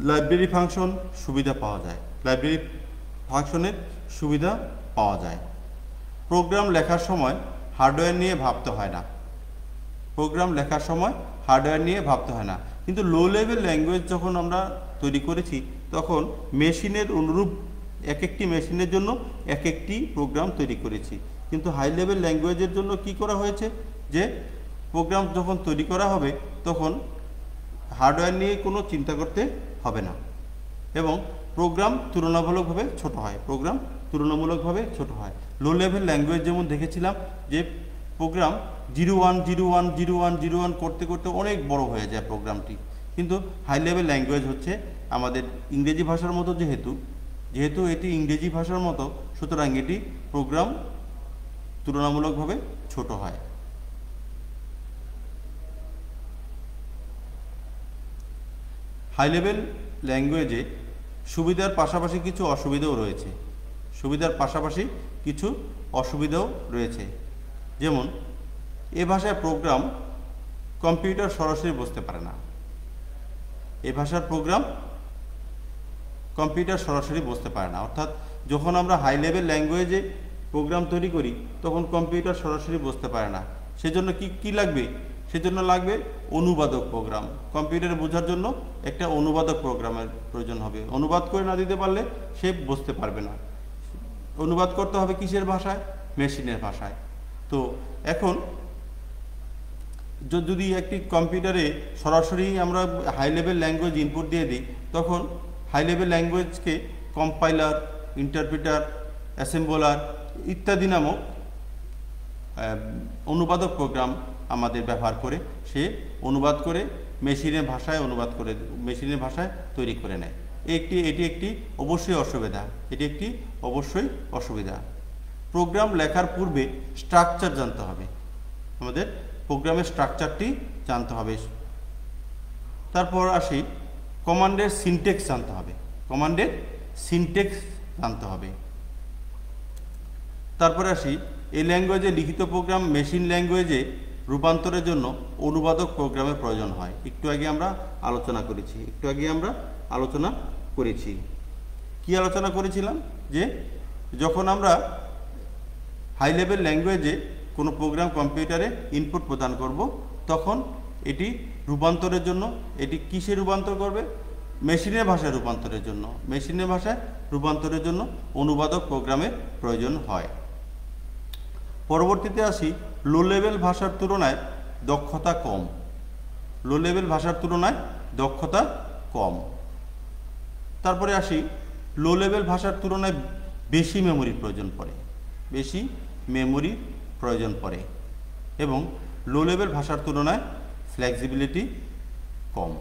লাইব্রেরি ফাংশন সুবিধা পাওয়া যায়, লাইব্রেরি ফাংশনের সুবিধা পাওয়া যায়। প্রোগ্রাম লেখার সময় হার্ডওয়্যার নিয়ে ভাবতে হয় না, প্রোগ্রাম লেখার সময় হার্ডওয়্যার নিয়ে ভাবতে হয় না। কিন্তু লো লেভেল ল্যাঙ্গুয়েজ যখন আমরা তৈরি করেছি তখন মেশিনের অনুরূপ এক একটি মেশিনের জন্য এক একটি প্রোগ্রাম তৈরি করেছি। কিন্তু হাই লেভেল ল্যাঙ্গুয়েজের জন্য কি করা হয়েছে, যে প্রোগ্রাম যখন তৈরি করা হবে তখন হার্ডওয়্যার নিয়ে কোনো চিন্তা করতে হবে না এবং প্রোগ্রাম তুলনামূলকভাবে ছোট হয়, প্রোগ্রাম তুলনামূলকভাবে ছোট হয়। লো লেভেল ল্যাঙ্গুয়েজ যেমন দেখেছিলাম যে প্রোগ্রাম 01010101 করতে করতে অনেক বড় হয়ে যায় প্রোগ্রামটি। কিন্তু হাই লেভেল ল্যাঙ্গুয়েজ হচ্ছে আমাদের ইংরেজি ভাষার মতো, যেহেতু এটি ইংরেজি ভাষার মতো, সুতরাং এটি প্রোগ্রাম তুলনামূলকভাবে ছোট হয়। হাই লেভেল ল্যাঙ্গুয়েজে সুবিধার পাশাপাশি কিছু অসুবিধাও রয়েছে, সুবিধার পাশাপাশি কিছু অসুবিধাও রয়েছে। যেমন এ ভাষায় প্রোগ্রাম কম্পিউটার সরাসরি বুঝতে পারে না, এ ভাষার প্রোগ্রাম কম্পিউটার সরাসরি বুঝতে পারে না। অর্থাৎ যখন আমরা হাই লেভেল ল্যাঙ্গুয়েজে প্রোগ্রাম তৈরি করি তখন কম্পিউটার সরাসরি বুঝতে পারে না। সেজন্য কি লাগবে, সেজন্য লাগবে অনুবাদক প্রোগ্রাম। কম্পিউটারে বোঝার জন্য একটা অনুবাদক প্রোগ্রামের প্রয়োজন হবে। অনুবাদ করে না দিতে পারলে সে বুঝতে পারবে না। অনুবাদ করতে হবে কিসের ভাষায়, মেশিনের ভাষায়। তো এখন যদি একটি কম্পিউটারে সরাসরি আমরা হাই লেভেল ল্যাঙ্গুয়েজ ইনপুট দিয়ে দিই তখন হাই লেভেল ল্যাঙ্গুয়েজকে কম্পাইলার, ইন্টারপ্রিটার, অ্যাসেম্বলার ইত্যাদি নামক অনুবাদক প্রোগ্রাম আমাদের ব্যবহার করে সে অনুবাদ করে মেশিনের ভাষায় তৈরি করে নেয়। এটি একটি অবশ্যই অসুবিধা, এটি একটি অবশ্যই অসুবিধা। প্রোগ্রাম লেখার পূর্বে স্ট্রাকচার জানতে হবে, আমাদের প্রোগ্রামের স্ট্রাকচারটি জানতে হবে। তারপর আসি কমান্ডের সিনট্যাক্স জানতে হবে, কমান্ডের সিনট্যাক্স জানতে হবে। তারপরে আসি এই ল্যাঙ্গুয়েজে লিখিত প্রোগ্রাম মেশিন ল্যাঙ্গুয়েজে রূপান্তরের জন্য অনুবাদক প্রোগ্রামের প্রয়োজন হয়। একটু আগে আমরা আলোচনা করেছি কি আলোচনা করেছিলাম, যে যখন আমরা হাই লেভেল ল্যাঙ্গুয়েজে কোনো প্রোগ্রাম কম্পিউটারে ইনপুট প্রদান করব তখন এটি রূপান্তরের জন্য, এটি কিসে রূপান্তর করবে, মেশিনের ভাষায় রূপান্তরের জন্য অনুবাদক প্রোগ্রামের প্রয়োজন হয়। পরবর্তীতে আসি লো লেভেল ভাষার তুলনায় দক্ষতা কম, লো লেভেল ভাষার তুলনায় দক্ষতা কম। তারপরে আসি লো লেভেল ভাষার তুলনায় বেশি মেমোরির প্রয়োজন পড়ে এবং লো লেভেল ভাষার তুলনায় ফ্লেক্সিবিলিটি কম।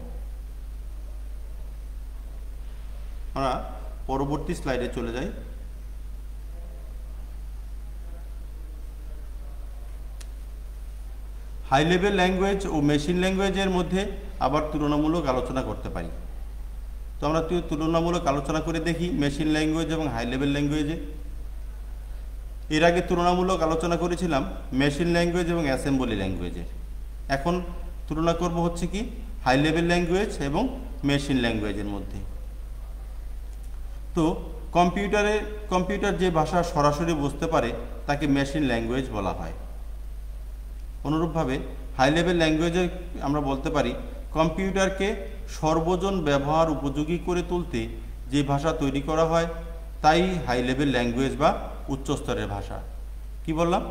আমরা পরবর্তী স্লাইডে চলে যাই। হাই লেভেল ল্যাঙ্গুয়েজ ও মেশিন ল্যাঙ্গুয়েজের মধ্যে আবার তুলনামূলক আলোচনা করতে পারি। তো আমরা তুলনামূলক আলোচনা করে দেখি মেশিন ল্যাঙ্গুয়েজ এবং হাই লেভেল ল্যাঙ্গুয়েজে। এর আগে তুলনামূলক আলোচনা করেছিলাম মেশিন ল্যাঙ্গুয়েজ এবং অ্যাসেম্বলি ল্যাঙ্গুয়েজের। এখন তুলনা করব হচ্ছে কি হাই লেভেল ল্যাঙ্গুয়েজ এবং মেশিন ল্যাঙ্গুয়েজের মধ্যে। তো কম্পিউটার যে ভাষা সরাসরি বুঝতে পারে তাকে মেশিন ল্যাঙ্গুয়েজ বলা হয়। অনুরূপভাবে হাই লেভেল ল্যাঙ্গুয়েজে আমরা বলতে পারি কম্পিউটারকে সর্বজন ব্যবহার উপযোগী করে তুলতে যে ভাষা তৈরি করা হয় তাই হাই লেভেল ল্যাঙ্গুয়েজ বা উচ্চস্তরের ভাষা। কি বললাম,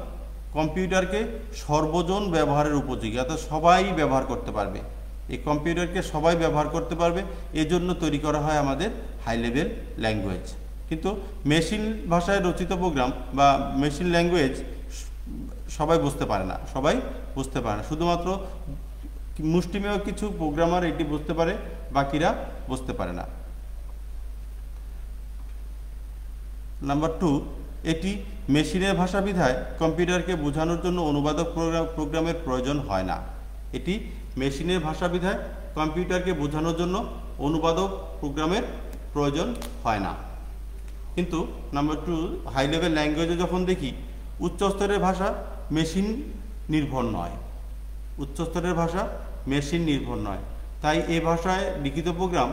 কম্পিউটারকে সর্বজন ব্যবহারের উপযোগী, অর্থাৎ সবাই ব্যবহার করতে পারবে, এই কম্পিউটারকে সবাই ব্যবহার করতে পারবে, এজন্য তৈরি করা হয় আমাদের হাই লেভেল ল্যাঙ্গুয়েজ। কিন্তু মেশিন ভাষায় রচিত প্রোগ্রাম বা মেশিন ল্যাঙ্গুয়েজ সবাই বুঝতে পারে না, শুধুমাত্র মুষ্টিমেয় কিছু প্রোগ্রামার এটি বুঝতে পারে, বাকিরা বুঝতে পারে না। নাম্বার 2, এটি মেশিনের ভাষা বিধায় কম্পিউটারকে বোঝানোর জন্য অনুবাদক প্রোগ্রামের প্রয়োজন হয় না। এটি মেশিনের ভাষা বিধায় কম্পিউটারকে বোঝানোর জন্য অনুবাদক প্রোগ্রামের প্রয়োজন হয় না। কিন্তু নাম্বার 2, হাই লেভেল ল্যাঙ্গুয়েজে যখন দেখি উচ্চ স্তরের ভাষা মেশিন নির্ভর নয়, তাই এই ভাষায় লিখিত প্রোগ্রাম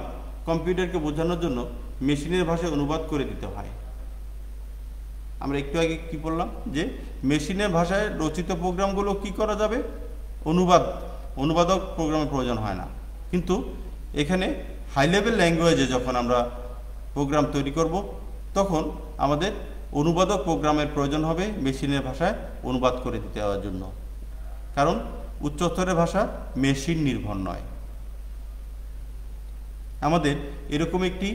কম্পিউটারকে বোঝানোর জন্য মেশিনের ভাষায় অনুবাদ করে দিতে হয়। আমরা একটু আগে কি বললাম যে মেশিনের ভাষায় রচিত প্রোগ্রামগুলো কি করা যাবে, অনুবাদক প্রোগ্রামের প্রয়োজন হয় না। কিন্তু এখানে হাই লেভেল ল্যাঙ্গুয়েজে যখন আমরা প্রোগ্রাম তৈরি করব তখন আমাদের অনুবাদক প্রোগ্রামের প্রয়োজন হবে মেশিনের ভাষায় অনুবাদ করে দিতে দেওয়ার জন্য, কারণ উচ্চস্তরের ভাষা মেশিন নির্ভর নয়। আমাদের এরকম একটি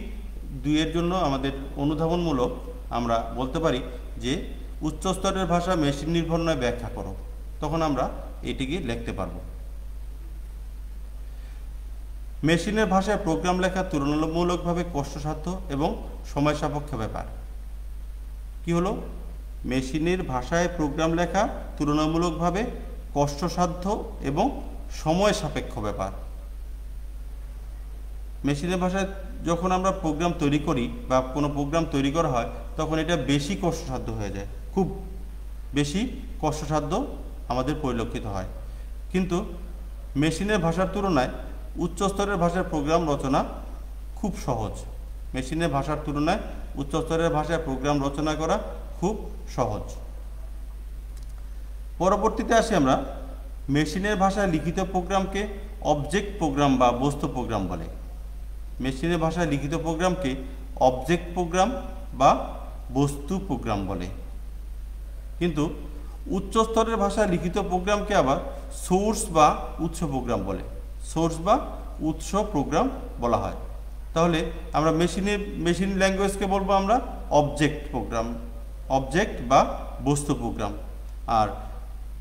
2 এর জন্য আমাদের অনুধাবনমূলক আমরা বলতে পারি যে উচ্চস্তরের ভাষা মেশিন নির্ভর নয় ব্যাখ্যা করো, তখন আমরা এটিকে লিখতে পারবো। মেশিনের ভাষায় প্রোগ্রাম লেখা তুলনামূলকভাবে কষ্টসাধ্য এবং সময় সাপেক্ষ ব্যাপার। কি হলো? মেশিনের ভাষায় প্রোগ্রাম লেখা তুলনামূলকভাবে কষ্টসাধ্য এবং সময় সাপেক্ষ ব্যাপার। মেশিনের ভাষায় যখন আমরা প্রোগ্রাম তৈরি করি বা কোনো প্রোগ্রাম তৈরি করা হয় তখন এটা বেশি কষ্টসাধ্য হয়ে যায়, খুব বেশি কষ্টসাধ্য আমাদের পরিলক্ষিত হয়। কিন্তু মেশিনের ভাষার তুলনায় উচ্চস্তরের ভাষার প্রোগ্রাম রচনা খুব সহজ। মেশিনের ভাষার তুলনায় উচ্চস্তরের ভাষায় প্রোগ্রাম রচনা করা খুব সহজ। পরবর্তীতে আসি আমরা মেশিনের ভাষায় লিখিত প্রোগ্রামকে অবজেক্ট প্রোগ্রাম বা বস্তু প্রোগ্রাম বলে। মেশিনের ভাষায় লিখিত প্রোগ্রামকে অবজেক্ট প্রোগ্রাম বা বস্তু প্রোগ্রাম বলে। কিন্তু উচ্চ স্তরের ভাষায় লিখিত প্রোগ্রামকে আবার সোর্স বা উৎস প্রোগ্রাম বলা হয়। তাহলে আমরা মেশিন ল্যাঙ্গুয়েজকে বলবো আমরা অবজেক্ট বা বস্তু প্রোগ্রাম, আর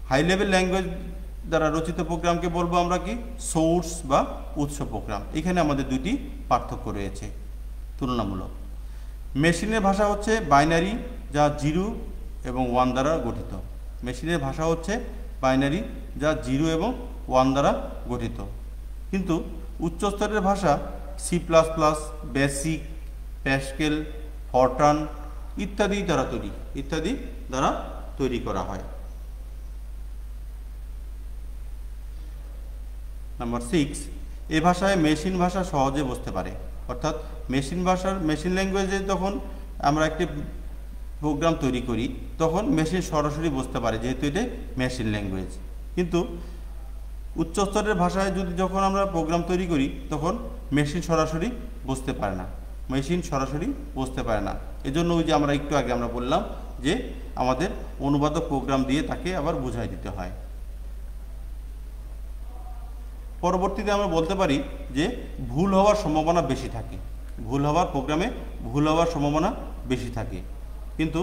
হাই লেভেল ল্যাঙ্গুয়েজ দ্বারা রচিত প্রোগ্রামকে বলবো আমরা কি সোর্স বা উৎস প্রোগ্রাম। এখানে আমাদের 2টি পার্থক্য রয়েছে তুলনামূলক। মেশিনের ভাষা হচ্ছে বাইনারি যা 0 এবং 1 দ্বারা গঠিত। মেশিনের ভাষা হচ্ছে বাইনারি যা 0 এবং 1 দ্বারা গঠিত। কিন্তু উচ্চস্তরের ভাষা C++, বেসিক, প্যাসকেল, ফরট্রান ইত্যাদি দ্বারা তৈরি করা হয়। নাম্বার 6, এই ভাষায় মেশিন ভাষা সহজে বুঝতে পারে। অর্থাৎ মেশিন ল্যাঙ্গুয়েজে যখন আমরা একটি প্রোগ্রাম তৈরি করি তখন মেশিন সরাসরি বুঝতে পারে, যেহেতু এটা মেশিন ল্যাঙ্গুয়েজ। কিন্তু উচ্চস্তরের ভাষায় যখন আমরা প্রোগ্রাম তৈরি করি তখন মেশিন সরাসরি বুঝতে পারে না। এজন্য ওই যে আমরা একটু আগে আমরা বললাম যে আমাদের অনুবাদক প্রোগ্রাম দিয়ে তাকে আবার বুঝাই দিতে হয়। পরবর্তীতে আমরা বলতে পারি যে ভুল হওয়ার সম্ভাবনা বেশি থাকে। কিন্তু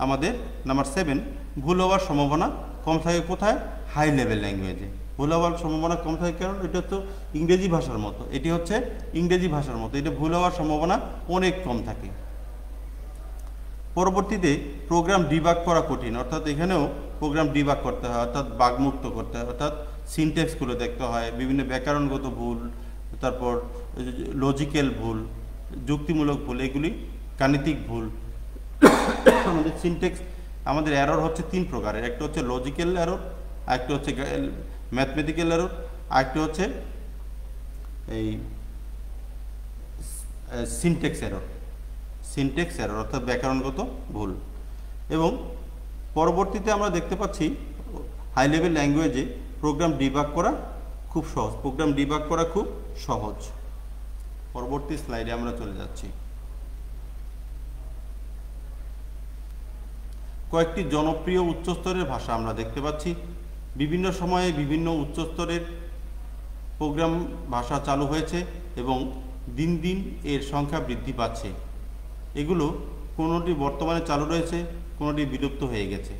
আমাদের নাম্বার 7, ভুল হওয়ার সম্ভাবনা কম থাকে কোথায়? হাই লেভেল ল্যাঙ্গুয়েজে ভুল হওয়ার সম্ভাবনা কম থাকে, কারণ এটা তো ইংরেজি ভাষার মতো, এটা ভুল হওয়ার সম্ভাবনা অনেক কম থাকে। পরবর্তীতে প্রোগ্রাম ডিবাগ করা কঠিন, অর্থাৎ এখানেও প্রোগ্রাম ডিবাগ করতে হয়, অর্থাৎ বাগমুক্ত করতে হয়, অর্থাৎ সিনট্যাক্সগুলো দেখতে হয়, বিভিন্ন ব্যাকরণগত ভুল, তারপর লজিক্যাল ভুল, যুক্তিমূলক ভুল, এগুলি গাণিতিক ভুল। আমাদের সিনট্যাক্স আমাদের এরর হচ্ছে 3 প্রকারের, একটা হচ্ছে লজিক্যাল এরর, আরেকটা হচ্ছে ম্যাথমেটিক্যাল এরর, আরেকটা হচ্ছে এই সিনট্যাক্স এরর অর্থাৎ ব্যাকরণগত ভুল। এবং পরবর্তীতে আমরা দেখতে পাচ্ছি হাই লেভেল ল্যাঙ্গুয়েজে প্রোগ্রাম ডিবাগ করা খুব সহজ। পরবর্তী স্লাইডে আমরা চলে যাচ্ছি। কয়েকটি জনপ্রিয় উচ্চস্তরের ভাষা আমরা দেখতে পাচ্ছি। বিভিন্ন সময়ে বিভিন্ন উচ্চস্তরের প্রোগ্রাম ভাষা চালু হয়েছে এবং দিন দিন এর সংখ্যা বৃদ্ধি পাচ্ছে। এগুলো কোনোটি বর্তমানে চালু রয়েছে, কোনোটি বিলুপ্ত হয়ে গেছে,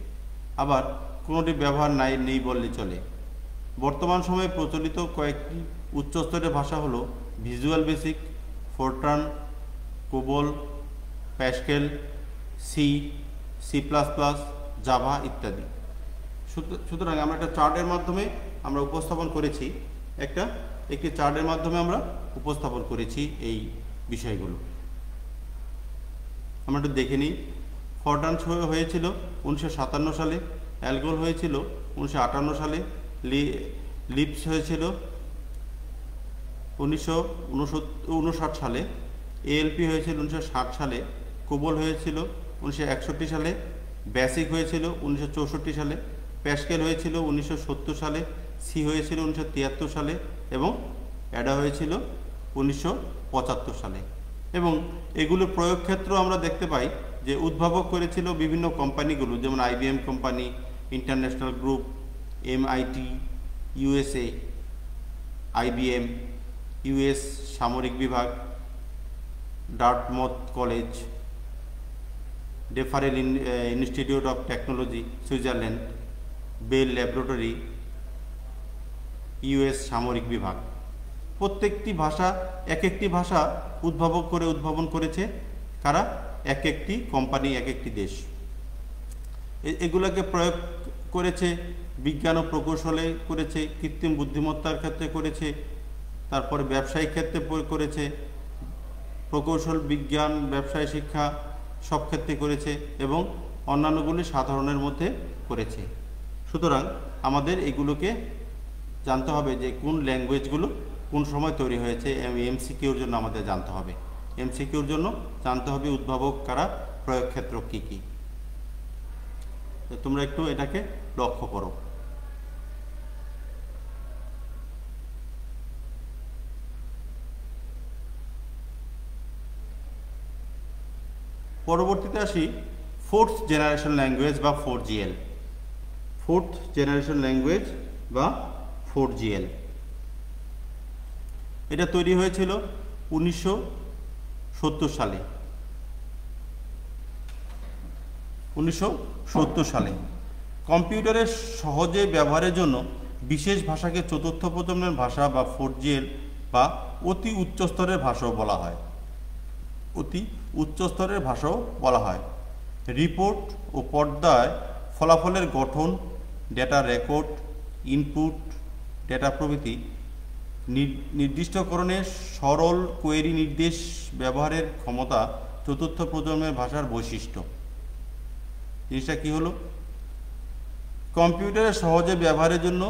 আবার কোনোটি ব্যবহার নেই বললে চলে। বর্তমান সময়ে প্রচলিত কয়েকটি উচ্চস্তরের ভাষা হলো visual basic, Fortran, COBOL, Pascal, C, সি++, জাভা ইত্যাদি। সুতরাং আমরা একটা চার্টের মাধ্যমে আমরা উপস্থাপন করেছি, একটি চার্টের মাধ্যমে আমরা উপস্থাপন করেছি এই বিষয়গুলো। আমরা একটু দেখে নিই। ফোরট্রান হয়েছিল 1957 সালে, অ্যালগোল হয়েছিল 1958 সালে, লিপস হয়েছিল 1959 সালে, এএলপি হয়েছিল 1960 সালে, কোবল হয়েছিল 1961 সালে, বেসিক হয়েছিল 1964 সালে, প্যাসকেল হয়েছিল 1970 সালে, সি হয়েছিল 1973 সালে এবং অ্যাডা হয়েছিল 1975 সালে। এবং এগুলোর প্রয়োগ ক্ষেত্র আমরা দেখতে পাই যে উদ্ভাবক করেছিল বিভিন্ন কোম্পানিগুলো, যেমন IBM company, international group, MIT USA, IBM US সামরিক বিভাগ, ডার্টমথ কলেজ, ডেফারেল Institute of Technology Switzerland, Bell Laboratory, US সামরিক বিভাগ। প্রত্যেকটি ভাষা একটি ভাষা উদ্ভাবন করেছে কারা? একটি কোম্পানি, একটি দেশ। এগুলোকে প্রয়োগ করেছে বিজ্ঞান ও প্রকৌশলে করেছে, কৃত্রিম বুদ্ধিমত্তার ক্ষেত্রে করেছে, তারপরে ব্যবসায়িক ক্ষেত্রে করেছে, প্রকৌশল, বিজ্ঞান, ব্যবসায় শিক্ষা সব ক্ষেত্রে করেছে এবং অন্যান্যগুলি সাধারণের মধ্যে করেছে। সুতরাং আমাদের এগুলোকে জানতে হবে যে কোন ল্যাঙ্গুয়েজগুলো কোন সময় তৈরি হয়েছে। MCQর জন্য আমাদের জানতে হবে, MCQর জন্য জানতে হবে উদ্ভাবক কারা, প্রয়োগ ক্ষেত্র কী কী। তোমরা একটু এটাকে লক্ষ্য করো। পরবর্তীতে আসি ফোর্থ জেনারেশন ল্যাঙ্গুয়েজ বা 4GL। ফোর্থ জেনারেশন ল্যাঙ্গুয়েজ বা 4GL এটা তৈরি হয়েছিল 1970 সালে। 1970 সালে কম্পিউটারের সহজে ব্যবহারের জন্য বিশেষ ভাষাকে চতুর্থ প্রজন্মের ভাষা বা 4GL বা অতি উচ্চস্তরের ভাষাও বলা হয়। অতি উচ্চস্তরের ভাষাও বলা হয়। রিপোর্ট ও পর্দায় ফলাফলের গঠন, ডেটা রেকর্ড, ইনপুট, ডেটা প্রভৃতি নির্দিষ্টকরণে সরল কোয়েরি নির্দেশ ব্যবহারের ক্ষমতা চতুর্থ প্রজন্মের ভাষার বৈশিষ্ট্য। জিনিসটা কি হলো? কম্পিউটারে সহজে ব্যবহারের জন্য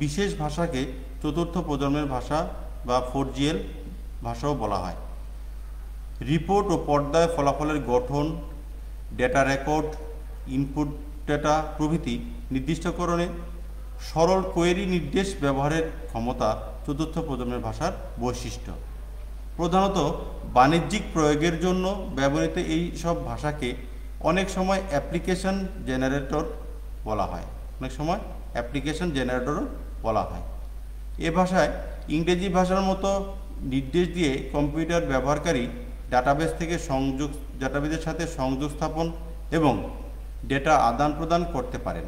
বিশেষ ভাষাকে চতুর্থ প্রজন্মের ভাষা বা 4GL ভাষাও বলা হয়। রিপোর্ট ও পর্দায় ফলাফলের গঠন, ডেটা রেকর্ড, ইনপুট ডেটা প্রভৃতি নির্দিষ্টকরণে সরল কোয়েরি নির্দেশ ব্যবহারের ক্ষমতা চতুর্থ প্রজন্মের ভাষার বৈশিষ্ট্য। প্রধানত বাণিজ্যিক প্রয়োগের জন্য ব্যবহৃত এই সব ভাষাকে অনেক সময় অ্যাপ্লিকেশন জেনারেটর বলা হয়। এ ভাষায় ইংরেজি ভাষার মতো নির্দেশ দিয়ে কম্পিউটার ব্যবহারকারী ডাটাবেসের সাথে সংযোগ স্থাপন এবং ডেটা আদান প্রদান করতে পারেন।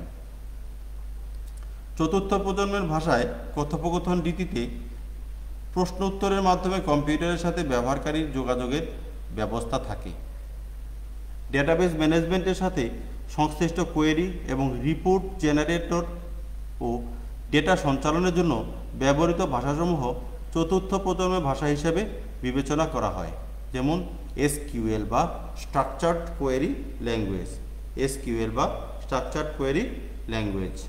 চতুর্থ প্রজন্মের ভাষায় কথোপকথন রীতিতে প্রশ্ন উত্তরের মাধ্যমে কম্পিউটারের সাথে ব্যবহারকারীর যোগাযোগের ব্যবস্থা থাকে। ডেটাবেস ম্যানেজমেন্টের সাথে সংশ্লিষ্ট কোয়েরি এবং রিপোর্ট জেনারেটর ও ডেটা সঞ্চালনের জন্য ব্যবহৃত ভাষাসমূহ চতুর্থ প্রজন্মের ভাষা হিসেবে বিবেচনা করা হয়, যেমন SQL বা স্ট্রাকচার্ড কোয়েরি ল্যাঙ্গুয়েজ।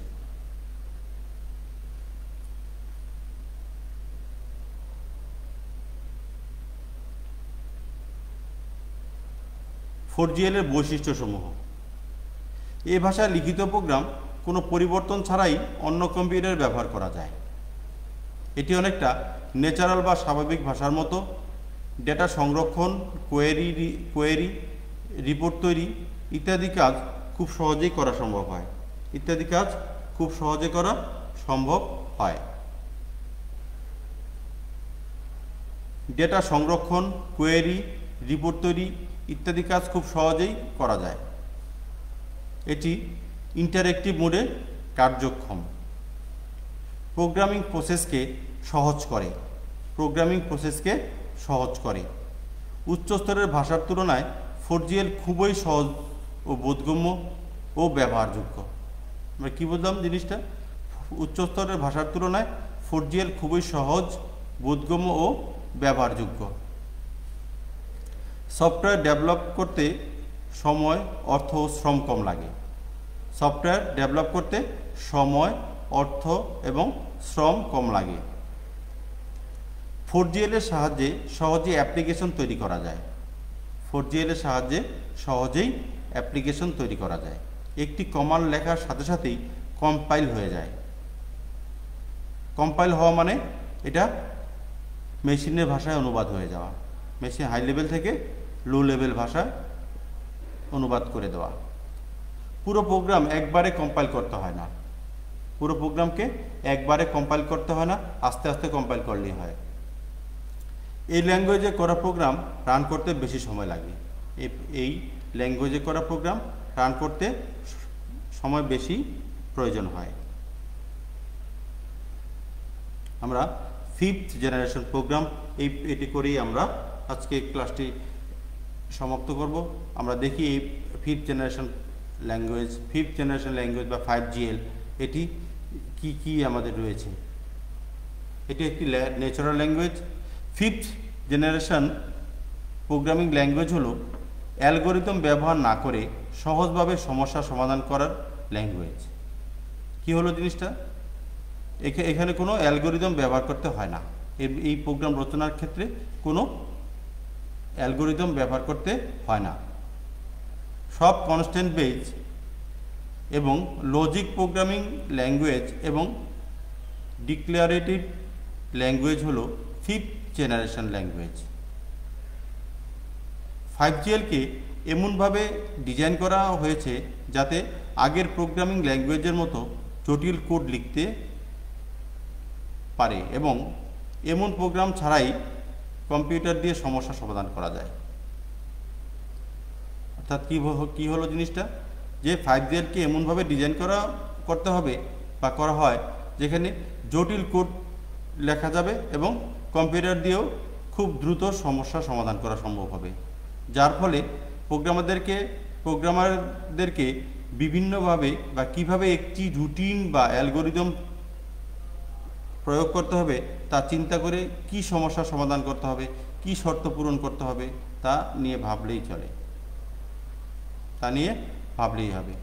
4GL এর বৈশিষ্ট্যসমূহ। এই ভাষায় লিখিত প্রোগ্রাম কোনো পরিবর্তন ছাড়াই অন্য কম্পিউটারে ব্যবহার করা যায়। এটি অনেকটা ন্যাচারাল বা স্বাভাবিক ভাষার মতো। ডেটা সংরক্ষণ, কোয়েরি, রিপোর্ট তৈরি ইত্যাদি কাজ খুব সহজেই করা সম্ভব হয়। ডেটা সংরক্ষণ, কোয়েরি, রিপোর্ট তৈরি ইত্যাদি কাজ খুব সহজেই করা যায়। এটি ইন্টারেক্টিভ মোডে কার্যক্ষম, প্রোগ্রামিং প্রসেসকে সহজ করে, উচ্চ স্তরের ভাষার তুলনায় 4GL খুবই সহজ ও বোধগম্য ও ব্যবহারযোগ্য। আমরা কী বুঝলাম জিনিসটা? উচ্চ স্তরের ভাষার তুলনায় 4GL খুবই সহজ, বোধগম্য ও ব্যবহারযোগ্য। সফটওয়্যার ডেভেলপ করতে সময়, অর্থ ও শ্রম কম লাগে। সফটওয়্যার ডেভেলপ করতে সময়, অর্থ এবং শ্রম কম লাগে। 4GL এর সাহায্যে সহজেই অ্যাপ্লিকেশন তৈরি করা যায়। 4GL এর সাহায্যে সহজেই অ্যাপ্লিকেশন তৈরি করা যায়। একটি কমান্ড লেখার সাথে সাথেই কম্পাইল হয়ে যায়। কম্পাইল হওয়া মানে এটা মেশিনের ভাষায় অনুবাদ হয়ে যাওয়া, মেশিন হাই লেভেল থেকে লো লেভেল ভাষায় অনুবাদ করে দেওয়া। পুরো প্রোগ্রাম একবারে কম্পাইল করতে হয় না, পুরো প্রোগ্রামকে একবারে কম্পাইল করতে হয় না, আস্তে আস্তে কম্পাইল করলেই হয়। এই ল্যাঙ্গুয়েজে করা প্রোগ্রাম রান করতে বেশি সময় লাগে। এই ল্যাঙ্গুয়েজে করা প্রোগ্রাম রান করতে সময় বেশি প্রয়োজন হয়। আমরা 5th জেনারেশন প্রোগ্রাম এটি করেই আমরা আজকে ক্লাসটি সমাপ্ত করব। আমরা দেখি এই 5th জেনারেশন ল্যাঙ্গুয়েজ বা 5GL এটি কি কি আমাদের রয়েছে। এটি একটি natural language. 5th generation programming language হলো অ্যালগরিদম ব্যবহার না করে সহজভাবে সমস্যা সমাধান করার ল্যাঙ্গুয়েজ। কি হলো জিনিসটা? এখানে কোনো অ্যালগরিদম ব্যবহার করতে হয় না। এই প্রোগ্রাম রচনার ক্ষেত্রে কোনো অ্যালগরিদম ব্যবহার করতে হয় না। সব কনস্ট্যান্ট বেজ এবং লজিক প্রোগ্রামিং ল্যাঙ্গুয়েজ এবং ডিক্লারেটিভ ল্যাঙ্গুয়েজ হলো 5th জেনারেশন ল্যাঙ্গুয়েজ। 5GL-কে এমনভাবে ডিজাইন করা হয়েছে যাতে আগের প্রোগ্রামিং ল্যাঙ্গুয়েজের মতো জটিল কোড লিখতে পারে এবং এমন প্রোগ্রাম ছাড়াই কম্পিউটার দিয়ে সমস্যা সমাধান করা যায়। অর্থাৎ কি হলো জিনিসটা? যে 5GL-কে এমনভাবে ডিজাইন করতে হবে বা করা হয় যেখানে জটিল কোড লেখা যাবে এবং কম্পিউটার দিয়েও খুব দ্রুত সমস্যা সমাধান করা সম্ভব হবে, যার ফলে প্রোগ্রামারদেরকে বিভিন্নভাবে বা কিভাবে একটি রুটিন বা অ্যালগরিদম প্রয়োগ করতে হবে তা চিন্তা করে কি সমস্যা সমাধান করতে হবে, কি শর্ত পূরণ করতে হবে তা নিয়ে ভাবলেই হবে।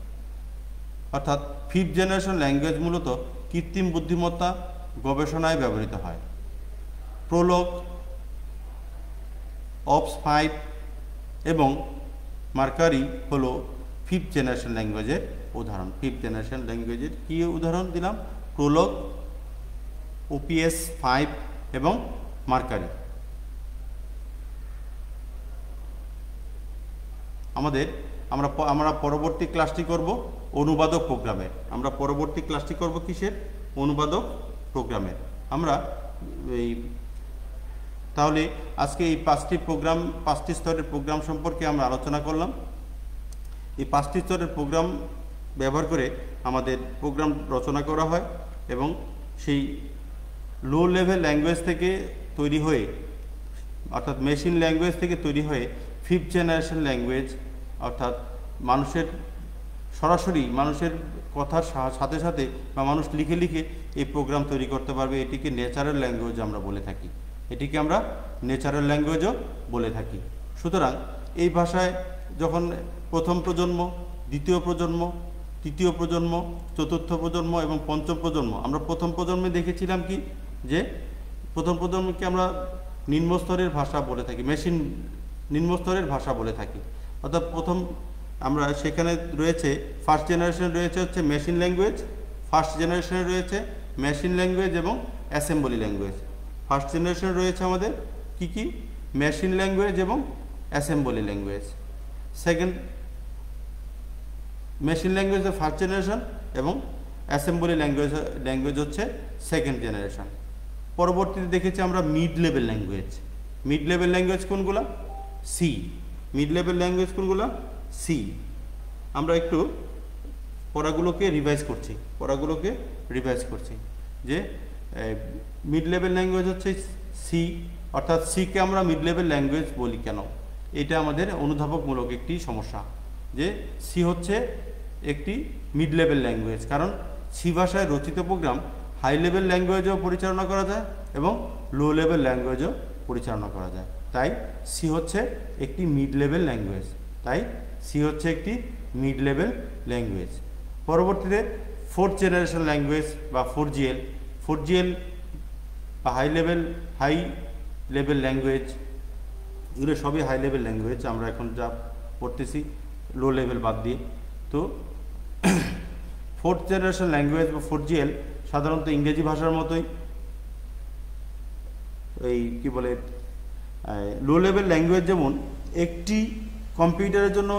অর্থাৎ 5th জেনারেশন ল্যাঙ্গুয়েজ মূলত কৃত্রিম বুদ্ধিমত্তা গবেষণায় ব্যবহৃত হয়। প্রোলগ, অপস 5 এবং মার্কারি হলো 5th জেনারেশন ল্যাঙ্গুয়েজের উদাহরণ। 5th জেনারেশন ল্যাঙ্গুয়েজের কি উদাহরণ দিলাম? প্রোলগ, OPS 5 এবং মার্কারি। আমরা পরবর্তী ক্লাসটি করব অনুবাদক প্রোগ্রামের। কিসের? অনুবাদক প্রোগ্রামের। তাহলে আজকে এই 5টি স্তরের প্রোগ্রাম সম্পর্কে আমরা আলোচনা করলাম। এই 5টি স্তরের প্রোগ্রাম ব্যবহার করে আমাদের প্রোগ্রাম রচনা করা হয় এবং সেই লো লেভেল ল্যাঙ্গুয়েজ থেকে তৈরি হয়ে, অর্থাৎ মেশিন ল্যাঙ্গুয়েজ থেকে তৈরি হয়ে 5th জেনারেশন ল্যাঙ্গুয়েজ, অর্থাৎ সরাসরি মানুষের কথার সাথে সাথে বা মানুষ লিখে লিখে এই প্রোগ্রাম তৈরি করতে পারবে। এটিকে ন্যাচারাল ল্যাঙ্গুয়েজ আমরা বলে থাকি। সুতরাং এই ভাষায় যখন প্রথম প্রজন্ম, দ্বিতীয় প্রজন্ম, তৃতীয় প্রজন্ম, চতুর্থ প্রজন্ম এবং পঞ্চম প্রজন্ম, আমরা প্রথম প্রজন্মে দেখেছিলাম কি যে প্রথম প্রজন্মকে আমরা নিম্নস্তরের ভাষা বলে থাকি, নিম্নস্তরের ভাষা বলে থাকি। অর্থাৎ আমরা সেখানে রয়েছে ফার্স্ট জেনারেশনে রয়েছে হচ্ছে মেশিন ল্যাঙ্গুয়েজ, এবং অ্যাসেম্বলি ল্যাঙ্গুয়েজ। ফার্স্ট জেনারেশনে রয়েছে আমাদের কি মেশিন ল্যাঙ্গুয়েজ এবং assembly language. Machine language first generation এবং অ্যাসেম্বলি ল্যাঙ্গুয়েজ হচ্ছে সেকেন্ড জেনারেশন। পরবর্তীতে দেখেছি আমরা মিড লেভেল ল্যাঙ্গুয়েজ কোনগুলো? মিড লেভেল ল্যাঙ্গুয়েজ কোনগুলো? সি। আমরা একটু পড়াগুলোকে রিভাইজ করছি যে মিড লেভেল ল্যাঙ্গুয়েজ হচ্ছে সি, অর্থাৎ সিকে আমরা মিড লেভেল ল্যাঙ্গুয়েজ বলি কেন? এটা আমাদের অনুধাবকমূলক একটি সমস্যা যে সি হচ্ছে একটি মিড লেভেল ল্যাঙ্গুয়েজ, কারণ সি ভাষায় রচিত প্রোগ্রাম হাই লেভেল ল্যাঙ্গুয়েজও পরিচালনা করা যায় এবং লো লেভেল ল্যাঙ্গুয়েজও পরিচালনা করা যায়। তাই সি হচ্ছে একটি মিড লেভেল ল্যাঙ্গুয়েজ। পরবর্তীতে ফোর্থ জেনারেশন ল্যাঙ্গুয়েজ বা 4GL বা হাই লেভেল ল্যাঙ্গুয়েজ, এগুলো সবই হাই লেভেল ল্যাঙ্গুয়েজ। আমরা এখন যা পড়তেছি লো লেভেল বাদ দিয়ে। তো ফোর্থ জেনারেশন ল্যাঙ্গুয়েজ বা 4GL সাধারণত ইংরেজি ভাষার মতোই এই কি বলে লো লেভেল ল্যাঙ্গুয়েজ, যেমন একটি কম্পিউটারের জন্য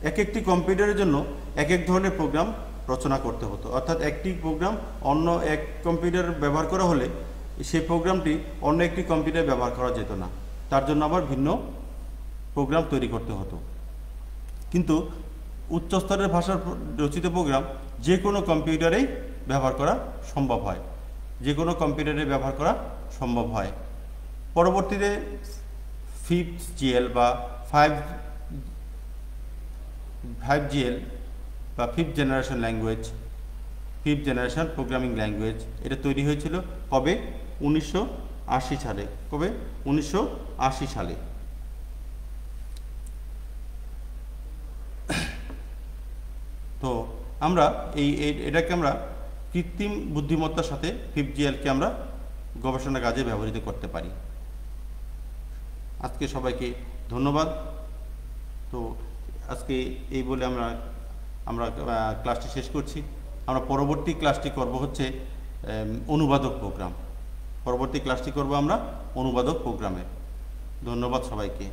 একটি কম্পিউটারের জন্য এক ধরনের প্রোগ্রাম রচনা করতে হতো, অর্থাৎ একটি প্রোগ্রাম অন্য এক কম্পিউটার ব্যবহার করা হলে সেই প্রোগ্রামটি অন্য একটি কম্পিউটার ব্যবহার করা যেত না, তার জন্য আবার ভিন্ন প্রোগ্রাম তৈরি করতে হতো। কিন্তু উচ্চস্তরের ভাষার রচিত প্রোগ্রাম যে কোনো কম্পিউটারেই ব্যবহার করা সম্ভব হয়। পরবর্তীতে 5GL বা 5GL বা ফিফথ জেনারেশন প্রোগ্রামিং ল্যাঙ্গুয়েজ, এটা তৈরি হয়েছিল কবে? 1980 সালে। 1980 সালে। তো আমরা এটাকে আমরা কৃত্রিম বুদ্ধিমত্তার সাথে 5GLকে আমরা গবেষণা কাজে ব্যবহৃত করতে পারি। আজকে সবাইকে ধন্যবাদ। তো আজকে এই বলে আমরা ক্লাসটি শেষ করছি। আমরা পরবর্তী ক্লাসটি করব হচ্ছে অনুবাদক প্রোগ্রাম। আমরা অনুবাদক প্রোগ্রামে। ধন্যবাদ সবাইকে।